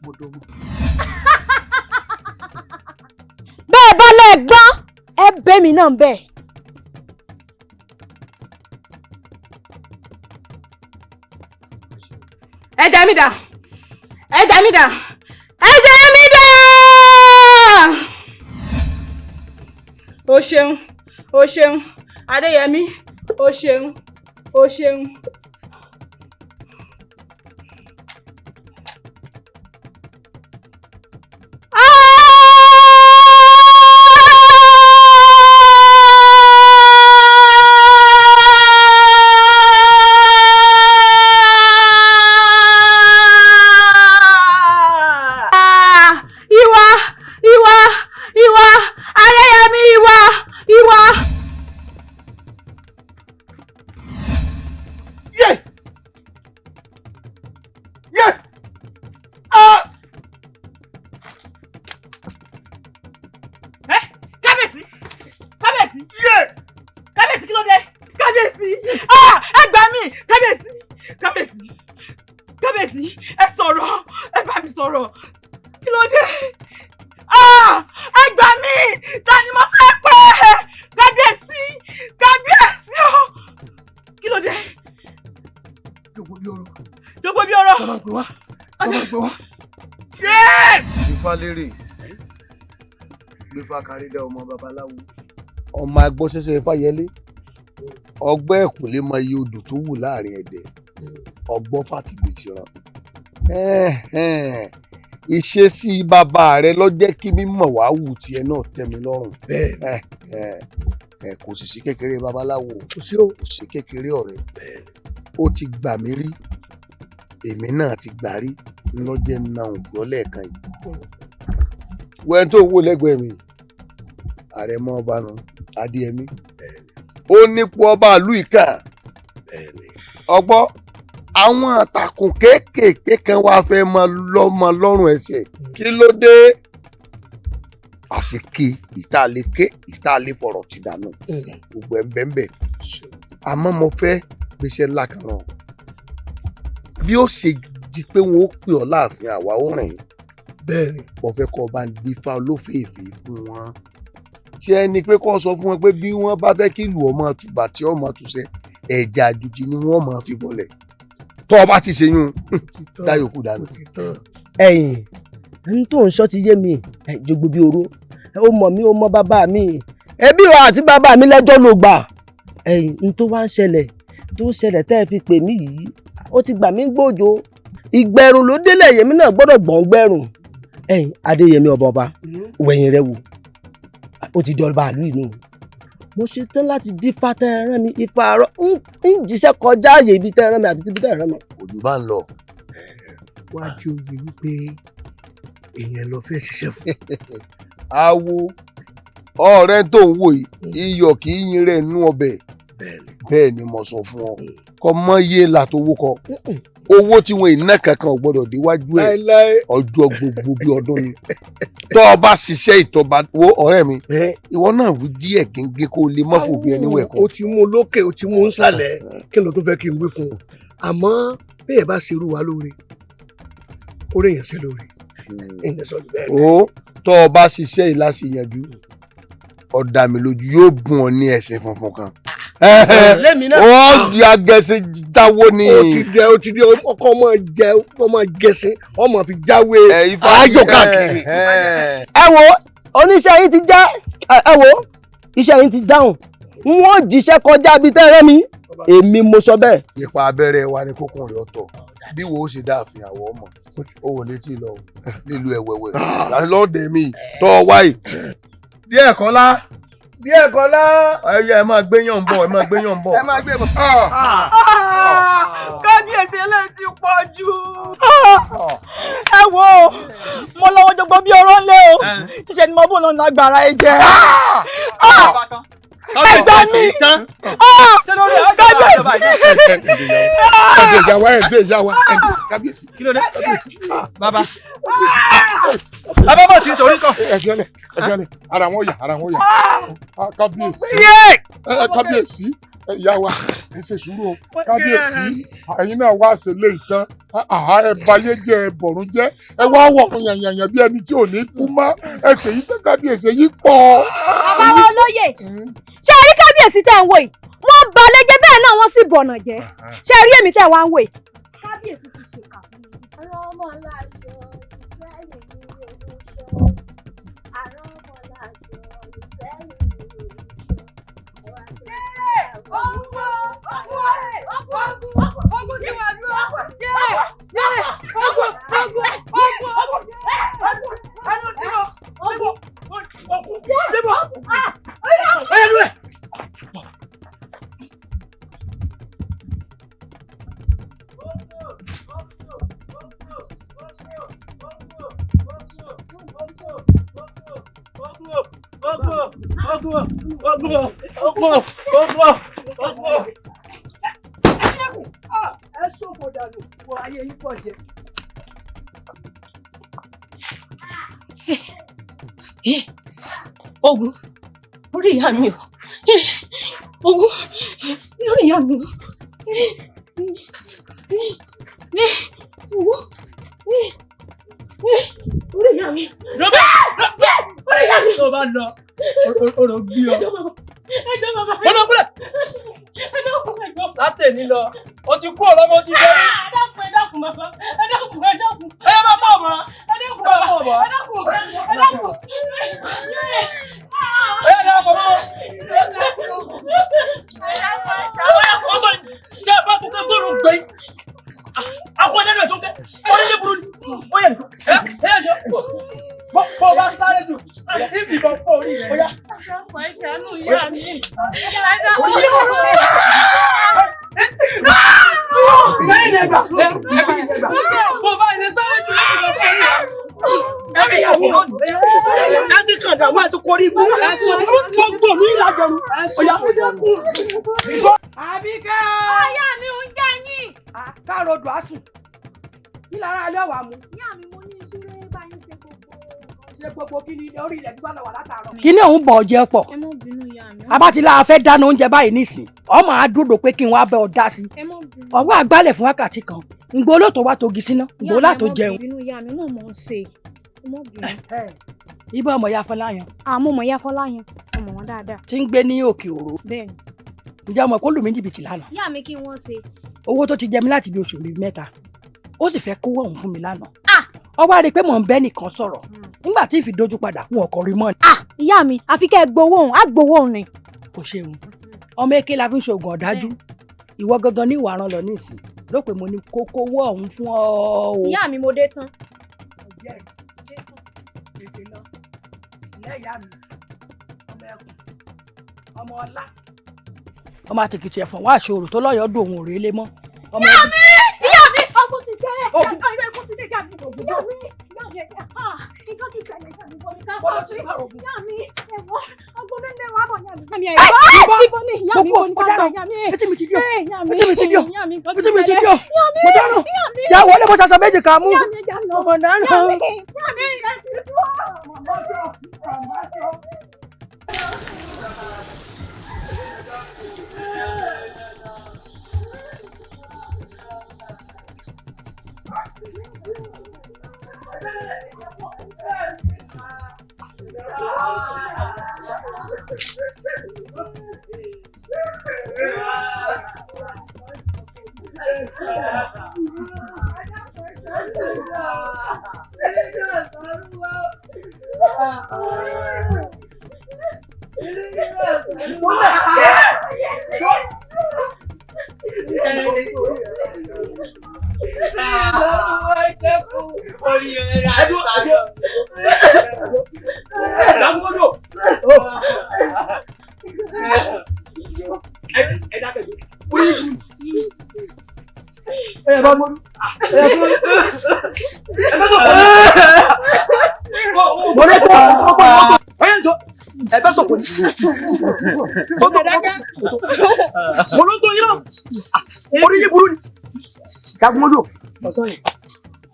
mọ́dọ́mọ. bẹ́ẹ̀ bá lẹ́ẹ̀gbọ́n ẹ bẹ́ mi náà bẹ́ẹ̀. ẹ̀jẹ̀ mi dà ẹ̀jẹ̀ mi dà ẹ̀jẹ̀ mi dà. o ṣeun o ṣeun Adéyẹmí o ṣeun o ṣeun. kábíyèsí kábíyèsí kí ló dé kábíyèsí ẹ gbà mí kábíyèsí ẹ sọ̀rọ̀ ẹ bá mi sọ̀rọ̀ kí ló dé ẹ gbà mí ta ni mo fẹ́ pè kábíyèsí o kí ló dé. Jogbo bí ọ̀rọ̀. Tọ́ba gbé wá. Ifá lérè gbéfá kárídá ọmọ babaláwo. Ọmọ agbọ́sẹ́sẹ́ Fáyẹlé ọgbẹ́ ẹ̀kúnlé mọ iye odò tó wù láàrin ẹ̀dẹ̀ ọgbọ́n fàtìgbè ti ràn. Ìṣesí bàbá rẹ ló jẹ́ kí mímọ̀ wá wù tiẹ̀ náà tẹ́ mi lọ́rùn. Kò sì sí kékeré babaláwo kò sí kékeré ọ̀rẹ́. Ó ti gbà mí rí èmi náà ti gbà rí lọ́jẹ́ náà gbọ́ lẹ́ẹ̀kan yìí. Wẹ́n tó wò lẹ́gbẹ̀ẹ́ mi àrẹ̀mọ ọba nù Adéyẹmí ó nípò ọba ìlú ìkà ọgbọ́ àwọn àtàkùn kéékèèké kan wá fẹ́ mọ lọ́mọ lọ́rùn ẹsẹ̀ kí ló dé àti kí ìtàlẹ́ fọ̀rọ̀ ti dànù gbogbo ẹ̀ bẹ́ẹ̀ àmọ́ mo fẹ́ gbéṣẹ́ ńlá kan ràn bí ó ṣe di pé wọn ó pè ọ́ láàfin àwa ó rìn bẹ́ẹ̀ni mo fẹ́ kọ́ ọba gbífá olófèèfé fún wọn tí ẹni pé kọ́ sọ fún wọn pé bí wọ́n bá fẹ́ kí ìlú ọmọ àtùbà tí ọmọ àtúnṣe ẹ̀jẹ̀ àjòjì ni wọ́n máa fi bọ̀lẹ̀ tó ọba ti ṣe yún dáyòkú dànù. ẹ̀yin n tó ń sọ ti yé mi Jogbo bí oró ó mọ̀ mí ó mọ̀ bàbá mi ẹbí wa àti bàbá mi lẹ́jọ́ ló gbà ẹ̀yin n tó wá ń ṣẹlẹ̀ tẹ́ ẹ fi pè mí yìí ó ti gbà mí gbòòjò ìgbẹ̀rùn ló délẹ̀ yèmí náà gbọ́dọ̀ gbọ̀n gbẹ̀rùn ẹ̀yin Adéyẹmí ọba wẹ̀yìn rẹ wò ó ti di ọba àlú inú mo ṣe tán láti dífá tẹ́ ẹ rán mi ifá àárọ̀ ń jíṣẹ́ kọjá ààyè ibi tẹ́ ẹ rán mi àti ibi tẹ́ ẹ rán mi. òjò bá ń lọ wájú oyè wípé èèyàn lọ fẹ́ ṣiṣẹ́ fún. awo ọ̀rẹ́ tó ń wò yìí iyọ̀ kì í yin rẹ̀ nú ọbẹ̀ bẹ́ẹ̀ ni mo sọ fún ọ kọ mọ iye là tó wó kọ owó tí wọn ìná kankan ò gbọdọ̀ déwájú ẹ̀ ọjọ́ gbogbo bí ọdún ni tó o bá ṣiṣẹ́ ìtọ́ba wo ọ̀rẹ́ mi ìwọ náà wí díẹ̀ gẹ́gẹ́ kó o lè má fò bí ẹni wẹ̀ kọ́. o ti mú lókè o ti mú nsàlẹ̀ kí ló tó fẹ́ kí n wí fún un àmọ́ bẹ́ẹ̀ bá ṣerú wa lóore orí èèyàn ṣe lóore ẹ̀yìn sọ bẹ́ẹ̀. o tó o bá ṣiṣẹ́ yìí láti yanjú ọ̀dà mi lójú yóò bùn ọ ní ẹ̀sìn funfun kan. wọ́n di agẹ̀sìn dáwọ́ ni. o ti di ọkọ ọmọ gẹ̀sìn ọmọ fi jáwé àjò káàkiri. ẹ wo oníṣẹ́ yìí ti já ẹ wo iṣẹ́ yìí ti dáhùn wọ́n jíṣẹ́ kọjá bíi tẹ́rẹ́ mi èmi mo sọ bẹ́ẹ̀. ipa abẹ́rẹ́ wa ni kókùn rẹ̀ ọ̀tọ̀ bí wo ó ṣe dáàfin àwọ̀ ọmọ ó wò létí lọ nílùú ẹ̀wẹ̀wẹ̀ lọ́ọ̀dẹ̀ mi tọ́ wáyé díẹ̀ kọ́lá ẹyẹ ẹ máa gbéyàn bọ̀ ẹ máa gbé bọ̀. kábíyèsí eléyìí ti pọ̀ jù. ẹ wo mo lọ́wọ́ Jogbo bí ọ̀rọ̀ ńlẹ̀ o ṣe ni mo bò lọ́nà agbára ẹ jẹ́. ẹgbẹ́ mi kábíyèsí. kí ló dé bàbá bàbá bò tí ń sọ orí kan. ẹjọ́lẹ̀ ara wọn yà kábíyèsí ìyá wa ẹ ṣe sùúrù o kábíyèsí ẹ̀yin náà wá ṣẹlẹ̀ ìtàn ẹ bayé jẹ́ ẹ bọ̀rún jẹ́ ẹ wá wọ̀run yànyànyàn bí ẹni tí ò ní kú mọ́ ẹ ṣèyí tán kábíyèsí yìí pọ̀. bàbá wa olóyè ṣé ẹ rí kábíyèsí tẹ̀ ń wò yìí wọ́n balẹ̀ jẹ́ bẹ́ẹ̀ náà wọ́n sì bọ̀nà jẹ́ ṣé ẹ rí èmi tẹ̀ wá ń wò yìí. kábíyèsí ti ṣe kà fún mi. àwọn ọmọ aláṣọ ìfẹ́ mi ní olóṣọ àwọn ọmọ aláṣọ ìfẹ́ mi ní Ogun Orí ìyá mi o. Owó. Orí ìyá mi o. Owó. Orí ìyá mi. Orí ìyá mi. Tó bá lọ, ọ̀rọ̀ gbé ọ. Ẹjọ́ bàbá. Wọ́n náà kúlẹ̀. Látẹ̀ ní lọ, o ti kú ọ̀lọ́mọ ti bẹ́ẹ̀. Ẹ dákun bàbá. Ẹ dákun. Ẹ máa bọ̀ mọ́. Ẹ dákun bàbá. Ẹ dákun. Ẹ dákun. Ẹ dákun mọ́. Ọmọ ìjà bá tó kẹ́ gbọ́dọ̀ gbé. Àwọn ẹlẹ́nu ẹ̀ tó kẹ́. Ó ní lébùrú ni. Ó yẹ nìkan. Ẹ jọ. Bọ́ bá sáré jù. Ibi ìbọn fọ́ orí rẹ̀. Ó yá. Ẹ ṣàánú ìyá mi. Bó bá ilé sáré jù lọ sí ẹ̀rí. Ẹ̀rí ìyàwó lọ́dún. Ẹ sì kàn dàmú àti kọrí ibú. Ẹ sọ gbogbo mi ìlàjọrù. Ọ̀yà. Àbíkẹ́. Ọ̀yá mi ń jẹ́ yín. Káàròdù àsùn. Kí lára alẹ́ wà mú? Ìyá mi mo ní ìṣúré báyìí ṣe gbogbo. Ṣé gbogbo kí ni orí ilẹ̀ tí wọ́n lọ wà látàárọ̀? Kí ni òun bọ̀ jẹ́ pọ̀? Ẹ má bínú ìyá mi. Abátilá fẹ́ dáná oúnjẹ báyìí nísìn. Ọmọ àdúrò pé kí n wá bẹ ọ dá sí. Ẹ má bínú. Ọwọ́ àgbálẹ̀ fún wákàtí kan. Ngbó ló tó wá togi síná. Ngbó látò jẹun. Ìyá mi náà mọ̀ ń ṣe. Ẹ má bínú. Ibà ọmọ ya Fọláyan. Àmọ́ ọmọ ya Fọláyan. Ọmọ wọn dáadáa. Tí ń gbé ní òkè òró. Bẹ́ẹ̀ni. Ǹjẹ́ ọmọ kó lù mí jìbìtì lánàá? Ìyá mi kí wọ́n ṣe. Owó tó ti jẹ mí láti bí oṣù bíi 3. Ó sì fẹ́ kówó ọ̀hún fún mi lánàá. Ó wá rí i pé mò ń bẹ́ nìkan sọ̀rọ̀. Nígbà tí ìfìdójú padà wọn kò rí mọ́ ni. Ìyá mi àfi kẹ́ ẹ gbowó òun á gbowó òun ni. Kò ṣeun ọmọ èké la fi ń ṣoògùn ọ̀dájú. Ìwọ gangan ní ìwà aràn lọ nísìn ló pé mo ní kó kówó ọ̀hún fún ọ o. Ìyá mi mo dé tán. Ọmọ ọlá. Ọmọ àtìkìtì ẹ̀fọ̀n wá àṣòro tó lọ́yọ̀ọ́ dùn òun ò rí lé mọ́. Ìyá mi ọkùn ti jẹ́ ọkùn ti jẹ́ ìyá mi. Nǹkan ti ṣẹlẹ̀ ìyá mi bọ́ni ká bọ́ sí. Ìyá mi ẹ̀wọ̀ ọgbọ́n mẹ́lẹ̀ wà bọ̀ ìyá mi. Ibo ni ìyá mi bọ́ni ká bọ̀ ìyá mi. Etí mi ti di o. Ìyá mi Etí mi ti di o. ìyá mi Etí mi ti di o. Ìyá mi Mo dáná. ìyá mi. Ìyá wọlé mo ṣaṣọ méjì kan mú. Ìyá mi ìyá lọ. Ọmọ dáná. Ìyá mi ìyá ti tú ọ̀.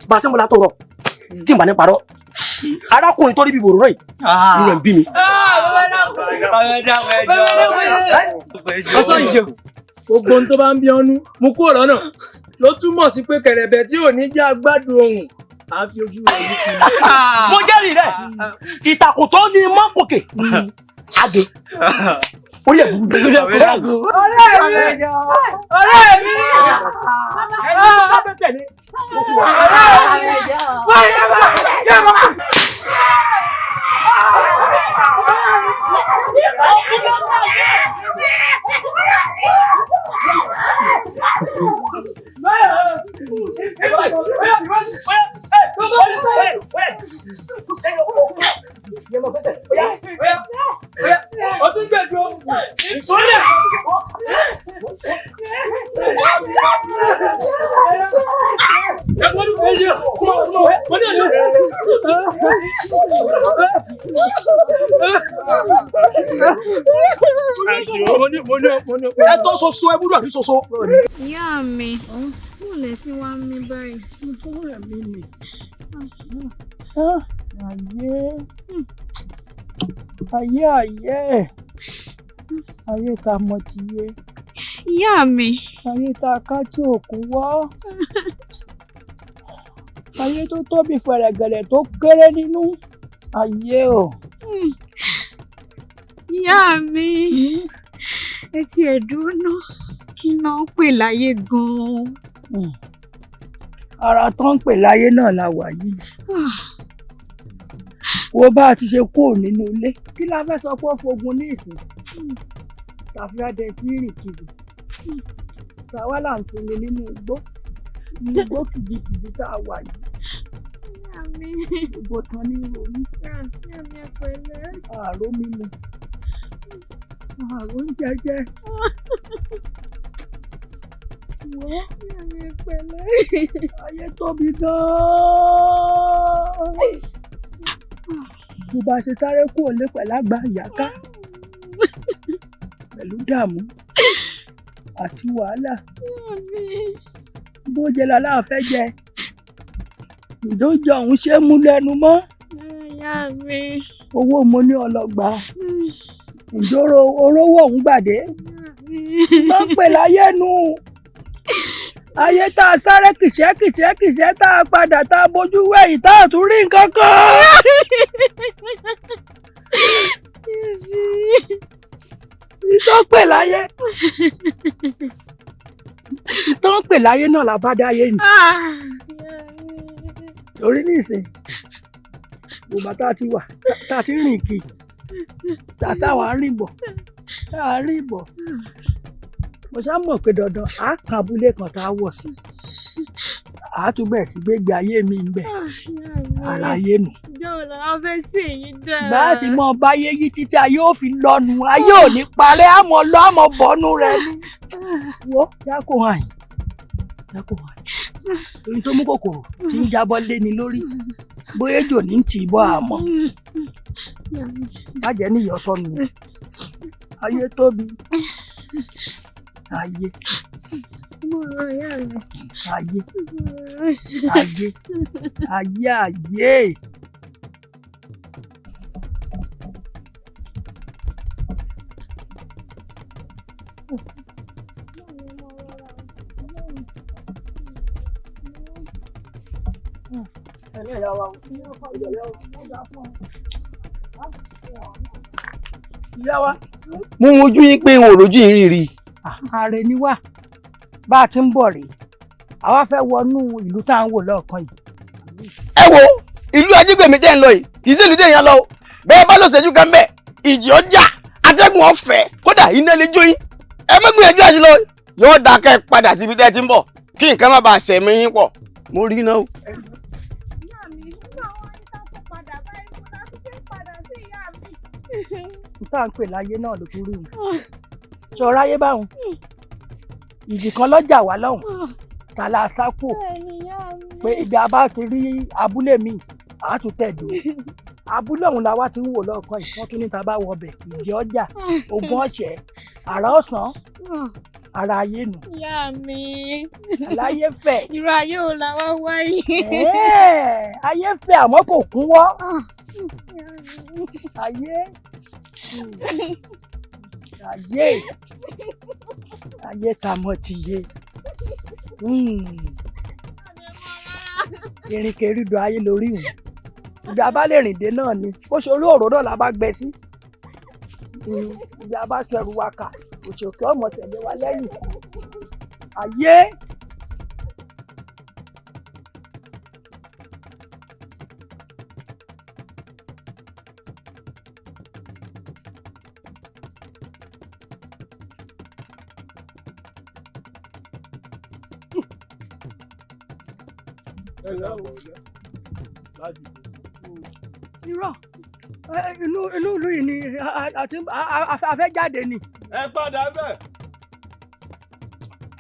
Bàṣẹ́ mo la tọrọ tí n bá ní parọ́ arákùnrin tó rí bí bòrò rẹ̀ nínú ẹ̀ bí mi. Ọsàn ìṣe gbogbo ohun tó bá ń bí ọ́nú mú kúrò lọ́nà ló túmọ̀ sí pé kẹ̀rẹ̀bẹ̀ tí ò ní já gbádùn ohun à ń fi ojú rẹ̀ yí kiri. Mo jẹ́rìí rẹ̀ ìtàkùn tó ní mọ́kòkè àgè orí ẹ̀ burú. Ọ̀rẹ́ mi ẹ tó soso ẹ búrò àbí soso. Ìyá mi mo lè sí wá mi báyìí. Ayé ayé ta mọ̀ ti yé. Ìyá mi. Ayé ta ká tí òkú wọ́. Ayé tó tóbi fẹ̀rẹ̀gẹ̀rẹ̀ tó kéré nínú. Ayé o. Ìyá mi. Ẹ ti ẹ̀dùn náà kí náà ń pè láyé gan-an. Ara tó ń pè láyé náà la wà yìí. Wo bá a ti ṣe kúrò nínú ilé kí la fẹ́ sọ pé ó fogun ní ìsìn tàbí adẹ tí rìn kiri tàwa là ń sinmi nínú igbó kìjikìji tá a wà yìí. Gbogbo tán ní ronú. Àrò mímu àrò ń jẹjẹ. Wọ́n ayé tóbi gan-an. Bó bá ṣe sáré kúrò lé pẹ̀lú àgbà ìyáká pẹ̀lú dààmú àti wàhálà. Bó jẹ lálá fẹ́ jẹ ìdójọ òun ṣe mú lẹ́nu mọ́. Owó mo ní ọlọ́gbà ìjòrò orówó òun gbàdé. Wọ́n ń pè láyé nu. Ayé tá a sáré kìṣẹ́ tá a padà tá a bójú wẹ̀yìn tá a tún rí nǹkan kan. Ìtọ́pè láyé. Ìtọ́pè láyé náà la bá dáyé ni. Torí nísìn bùbá tá a ti wà tá a ti rìn kì tá a sáwọn arìn bọ̀ tá a rìn bọ̀. Mo ṣá mọ̀ pé dandan á kan abúlé kan tá a wọ̀ sí. Á tún bẹ̀ sí gbégbé ayé mi ń bẹ̀. Ara ayé nù. Ìjọba làwọn fẹ́ sí èyí dáa. Bá a ti mọ báyé yí títí ayé ò fi lọ́nu ayé ò ní parẹ́ àmọ́ lọ́ àmọ́ bọ́nú rẹ ní. Wo jákò hàn yín. Jákò hàn yín. Torí tó mú kòkòrò tí ń jábọ́ lé ni lórí. Bóyá ejò ní ń tì í bọ́ àmọ́. Má jẹ́ ní ìyọ́sọ́nu. Ayé tóbi. Ayé. Ayé. Ayé. Ìyá wa. Mo wojú yín pé n ò rojú yín rí. Ààrẹ ni wá bá a ti ń bọ̀ rèé àwa fẹ́ wọnú ìlú tá à ń wò lọ́ọ̀kan yìí. Ẹ wo ìlú Ajígbèmí tẹ́ ń lọ yìí kì í sí ìlú tẹ́yàn lọ bẹ́ẹ̀ bá lọ ṣẹ́jú kan bẹ́ẹ̀ ìjì ọjà atẹ́gùn ọ̀fẹ́ kódà iná lè jó yín ẹ má gbìyànjú àti lọ yóò dákẹ́ padà síbi tẹ́ ti ń bọ̀ kí nǹkan má bàa ṣẹ̀mí yín pọ̀ mo rí iná o. Tá à ń pè láyé náà ló tún rí wọn. Ṣọ̀rọ̀ ayé báwọn ìjì kan lọ́jà wá lọ́hùn tàlà sápò pé ibi a bá ti rí abúlé mi àá tún tẹ̀dó abúlé ọ̀hún la wá ti ń wò lọ́ọ̀kan yìí wọ́n tún ní ta bá wọ ọbẹ̀ ìjì ọjà ogun ọ̀sẹ̀ àrà ọ̀sán ara ayé nù. Ìyá mi. Aláyé fẹ̀. Irú ayé ò la wá wáyé. Ayé fẹ̀ àmọ́ kò kún wọ́. Ayé. Ayé. Ayé ta mọ̀ ti yé. Ìrìnkèrindò ayé lórí ìwọ̀n. Ibi a bá lè rìn dé náà ni. Bó ṣe orí òró náà la bá gbẹ sí. Ibi a bá ṣẹrù wa kà. Òṣèké ọmọ tẹ̀lé wa lẹ́yìn. Ayé. Irọ́ inú ìlú yìí ni àti afẹ́ jáde ni. Ẹ padà bẹ́ẹ̀.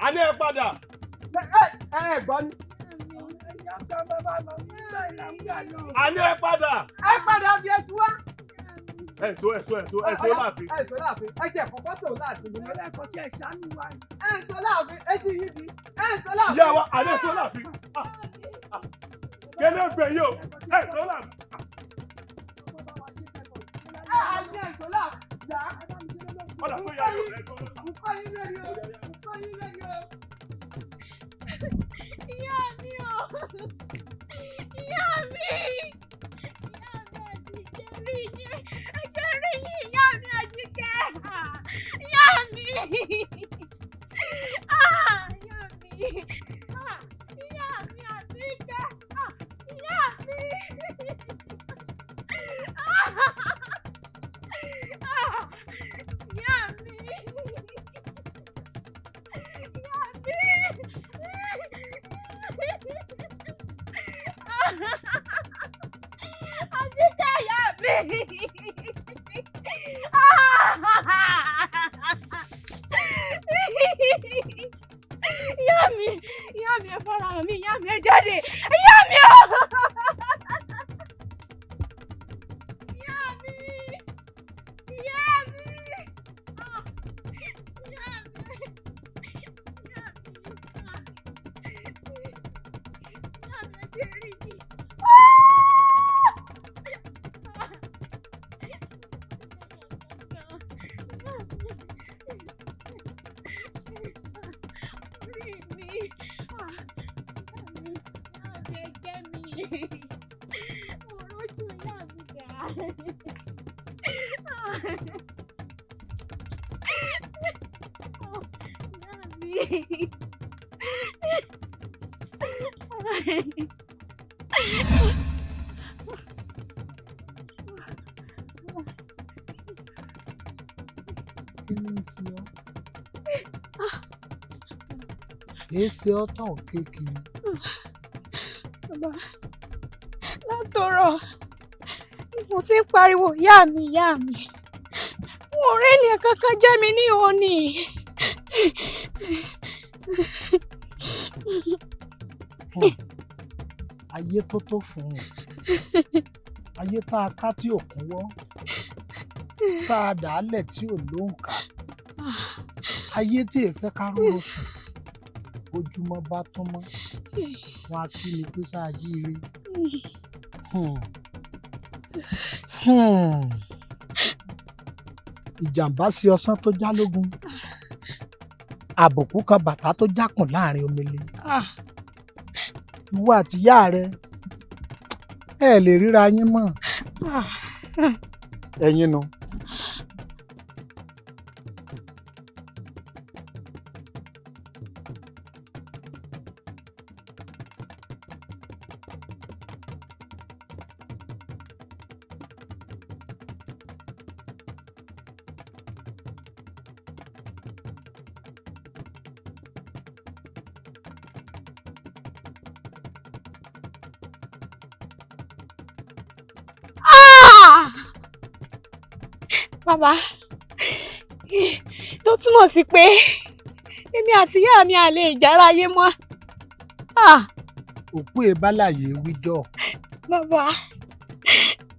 A ní ẹ padà. Ẹ gbọ́ ni. A ní ẹ padà. Ẹ padà bí ẹ tú wá. Ẹ̀sọ́ láàfin. Ẹ̀sọ́ láàfin. Ẹ jẹ́ ẹ̀kọ́ tó láàfin. Ẹlẹ́kọ̀ọ́ tí ẹ ṣàánú wa. Ẹ̀sọ́ láàfin. Ẹ ti yí di. Ẹ̀sọ́ láàfin. Ìyá wa, àdé ẹ̀sọ́ láàfin. Kẹ́lẹ́ ń pè yí o. Ẹ̀sọ́ láàfin. Àdé ẹ̀sọ́ láàfin. ọ̀dà tó yà yọ̀ ẹ̀ tó. Ìyá mi o! Ìyá mi! Ìyá mi ẹ̀jẹ̀ rí yín! Ìyá mi Àjíkẹ́! Ìyá mi! Ìyá mi! Ìyá mi Àjíkẹ́! Ìyá mi! Ìyá mi! Àjíkẹ́ ìyá mi! Ìyá mi ẹ fara hàn mí, ìyá mi ẹ jáde, ìyá mi o! Ìyá mi! Ìyá mi! Èsì ọ̀tàn kékeré. Bàbá, látọ̀rọ̀ mo ti ń pariwo ìyá mi. Wọn ò rí ènìyàn kankan jẹ́ mi ní òní. Ayé tó tó fún un. Ayé tá a ká tí ò kúnwọ́. Tá a dàálẹ̀ tí ò lóǹkà. Ayé tí èèfẹ́ ká rúro sùn. Ojúmọ́ bá tún mọ́, wọn á kí ni pé sáà jíire. Ìjàmbá sí ọsán tó já lógun, àbùkù kan bàtà tó jákùn láàrin omele. Ìwọ àti ìyá rẹ ẹ lè ríra yín mọ́. Ẹ̀yin nu. Bàbá, tó túmọ̀ sí pé èmi àti ìyá mi à lè járáyé mọ́. Òkú ebálàyé wíjọ́. Bàbá,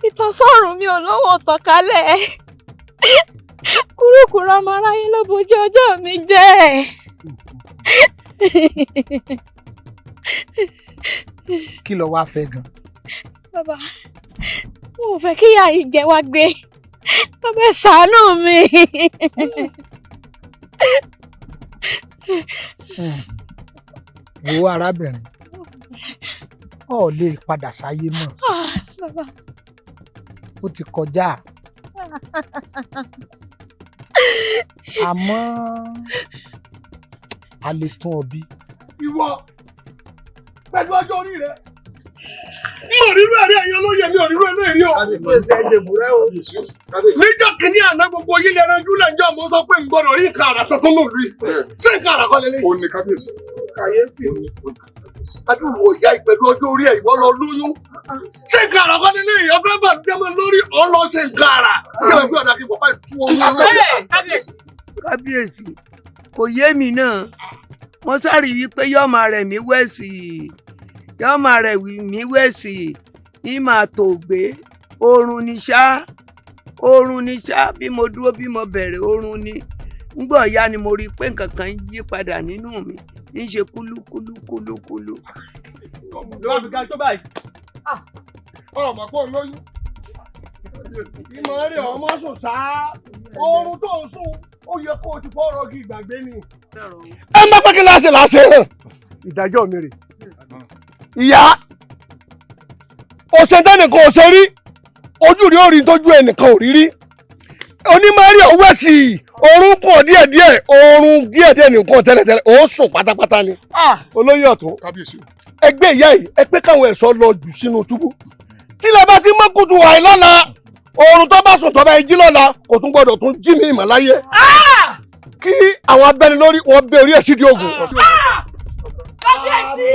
ìtànsọ́rùn mi ò lówó tọ̀kálẹ̀. Kúrúkúrú ọmọ aráyé ló bojú ọjọ́ mi jẹ́. Kí lo wá fẹ́ gan? Bàbá, mo ò fẹ́ kí ìyá yìí jẹ wá gbé. Bàbá ẹ ṣàánú mi. Wo arábìnrin, o ò lè padà sáyé mọ́. Bàbá. Ó ti kọjá. Àmọ́ a lè tún ọ bí. Ìwọ pẹ̀lú ọjọ́ orí rẹ̀. Mi ò rírú ẹ̀rí ẹ̀yin olóyè, mi ò rírú ẹ̀rí ẹ̀rí o. Níjọ́ kìíní àná gbogbo yín lè ranjú lẹ́jọ́ mo sọ pé n gbọ́dọ̀ rí nǹkan àrà tuntun lòlù yìí. Ṣé nǹkan àrà kọ́ lélẹ́yìn? Ó ní kábíyèsí. Kàyéfì. Adúlù ìyá ìpẹ̀lú ọjọ́ orí ẹ̀ ìwọ lọ lóyún. Ṣé nǹkan àrà kọ́ lélẹ́yìn? Ọbẹ̀ bá dẹ́mọ lórí ọ̀ lọ ṣe nǹkan àrà. Kí ẹ bí ọ̀dà kí bàbá tú oyún náà. Kábíyèsí, kò yé mi náà. Mo sáré wípé yọ́ọ́ máa rẹ̀ mí wẹ̀sì. Yọ́ọ́ máa rẹ̀ mí wẹ̀sì. Ní máa tò gbé. Oorun ni ṣá. Oorun ni ṣá. Bí mo dúró bí mo bẹ̀rẹ̀ oorun ni. Ngbọ̀ ya ni mo rí i pé nǹkan kan yí padà nínú mi. Tí ń ṣe kúlúkúlúkúlúkúlú. Lọ́wọ́ mi ga tó báyìí. Ọmọ kò lóyún. ìmọ̀ rẹ̀ ọmọ sùn sáá oorun tó ń sùn ó yẹ kó o ti fọ́ ọ̀rọ̀ kí ìgbàgbé ni. ẹ má pẹ́ kí láṣẹ láṣẹ hàn ìdájọ́ mi rè ìyá òṣèǹtẹ́nìkan ò ṣe rí ojú rí orí tójú ẹnìkan ò rí rí onímọ̀rí ọ̀wẹ́ sí i oorun pọ̀ díẹ̀díẹ̀ oorun díẹ̀díẹ̀ nìkan tẹ́lẹ̀tẹ́lẹ̀ ó sùn pátápátá ni olóyè ọ̀tún ẹgbẹ́ ìyá yìí ẹ pé káwọn ẹ̀ṣọ́ lọ jù sínú túbú tí lè bá ti mọ́ kùtù wàyí lọ́la oorun tó bá sùn tó bá jí lọ́la kò tún gbọ́dọ̀ tún jí ní ìmọ̀láyé kí àwọn abẹ́nilórí wọn bẹ orí ẹ̀ sídìí ògùn. kábíyèsí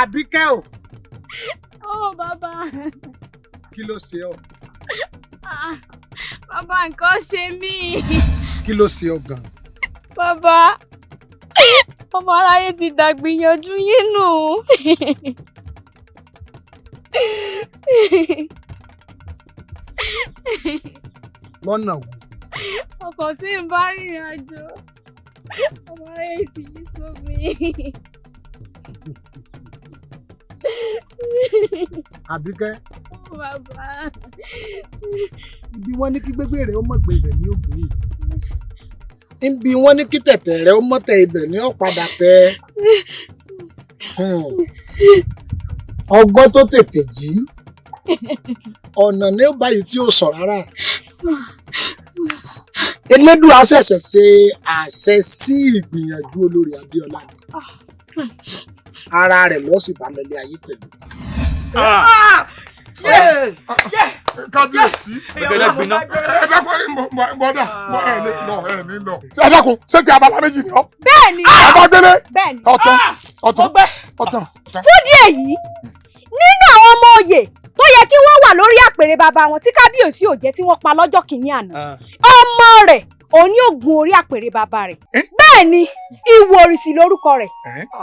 Àbíkẹ́ o. Ó bàbá. Kí ló ṣe ọ́? Bàbá nǹkan ṣe mí. Kí ló ṣe ọ́ gan? Bàbá, ọmọ aráyé ti dàgbìyànjú yín nù. Lọ́nà wo? Ọkọ̀ tí ń bá rìnrìn àjò, ọmọ aráyé ti yí sómi. Àbíkẹ́. Bàbá. Ibi wọ́n ní kí gbégbé rẹ̀ ó mọ̀ gbé ibẹ̀ ní ògbó yìí. Ibi wọ́n ní kí tẹ̀tẹ̀ rẹ̀ ó mọ̀ tẹ ibẹ̀ ní ọ̀padà tẹ. Ọgbọ́n tó tètè jí. Ọ̀nà ní báyìí tí ó sọ rárá. Elédùà ṣẹ̀ṣẹ̀ ṣe àṣẹ sí ìgbìyànjú olórí Adéọlá. Ara rẹ̀ lọ sí balẹ̀lẹ̀ ayé pẹ̀lú. Kábíyèsí. Ẹ̀dẹ̀lẹ̀ gbiná. Ẹ dákun bọ́dà ẹ̀ ní lọ. Ẹ dákun ṣé kí abala méjì ni ọ́? Bẹ́ẹ̀ni. Abágbélé. Bẹ́ẹ̀ni. Ọ̀tàn. Fún díẹ̀ yìí, nínú àwọn ọmọ oyè tó yẹ kí wọ́n wà lórí àpèrè bàbá wọn tí kábíyèsí ò jẹ́ tí wọ́n pa lọ́jọ́ kìíní àná. Ọmọ rẹ̀ òun ni ó gun orí àpèrè bàbá rẹ̀. Bẹ́ẹ̀ ni Ìwòrìṣì lórúkọ rẹ̀.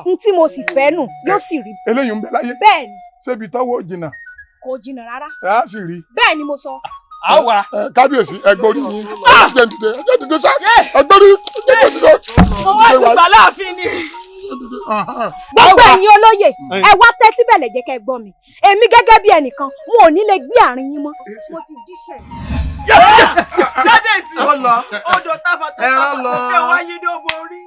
N tí mo sì fẹ́ nù yóò sì rí. Eléyìí ń bẹ láyé. Bẹ́ẹ̀ ni. Ṣébi tọ́wọ́ jìnnà. Kò jìnnà rárá. Ẹ á sì rí. Bẹ́ẹ̀ ni mo sọ. Àwa. Kábíyèsí ẹgbórí yín. Ẹjẹ́ dìde sá. Ẹgbórí. Mo wá ti gbà láàfin ni. Gbogbo ẹ̀yin olóyè, ẹ wá tẹ́tí bẹ̀lẹ̀ jẹ́ kẹ́ ẹ gbọ́ mi. Èmi gẹ́gẹ́ bí ẹnìkan, wọn ò ní lè gbé àárín yín mọ́. Mo ti jíṣẹ́. Jáde sí. Odò táfàtà lọ. Ẹ wáyé ní ọmọ orí.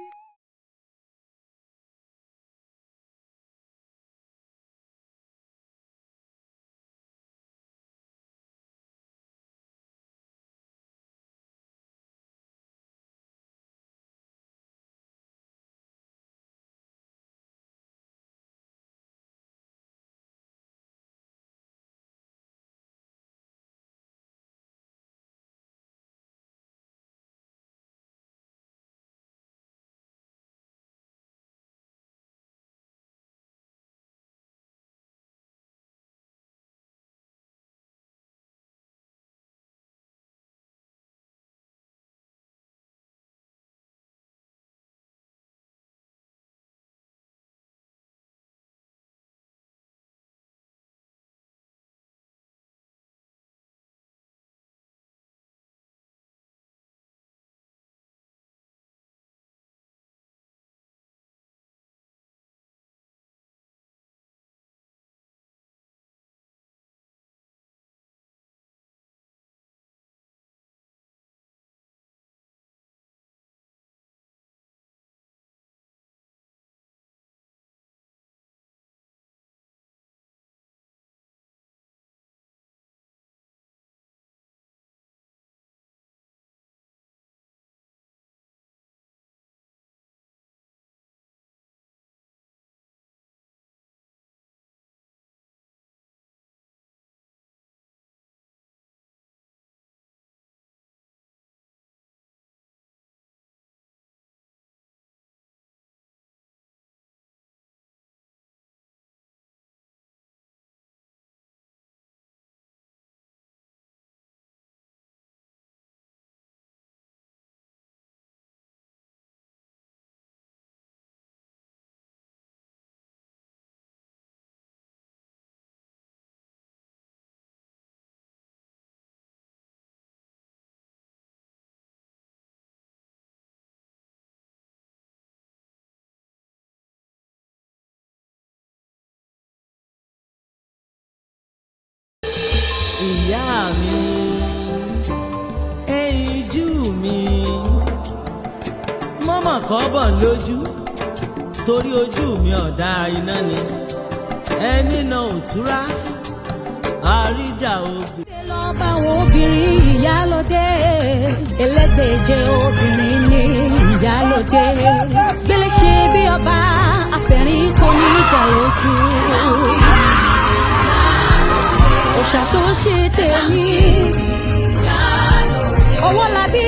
ìyá mi ẹyinjú mi mọ́mọ́ kọ́ bọ̀ lójú torí ojú mi ọ̀dà iná ni ẹni náà ò túra àríjà ògbè. lọ bá àwọn obìnrin ìyálóde elégbèje obìnrin ní ìyálóde gbélé ṣe bí ọba àfẹ̀rín kò ní ìjà lójú òòṣà tó ṣe tèmi owó labí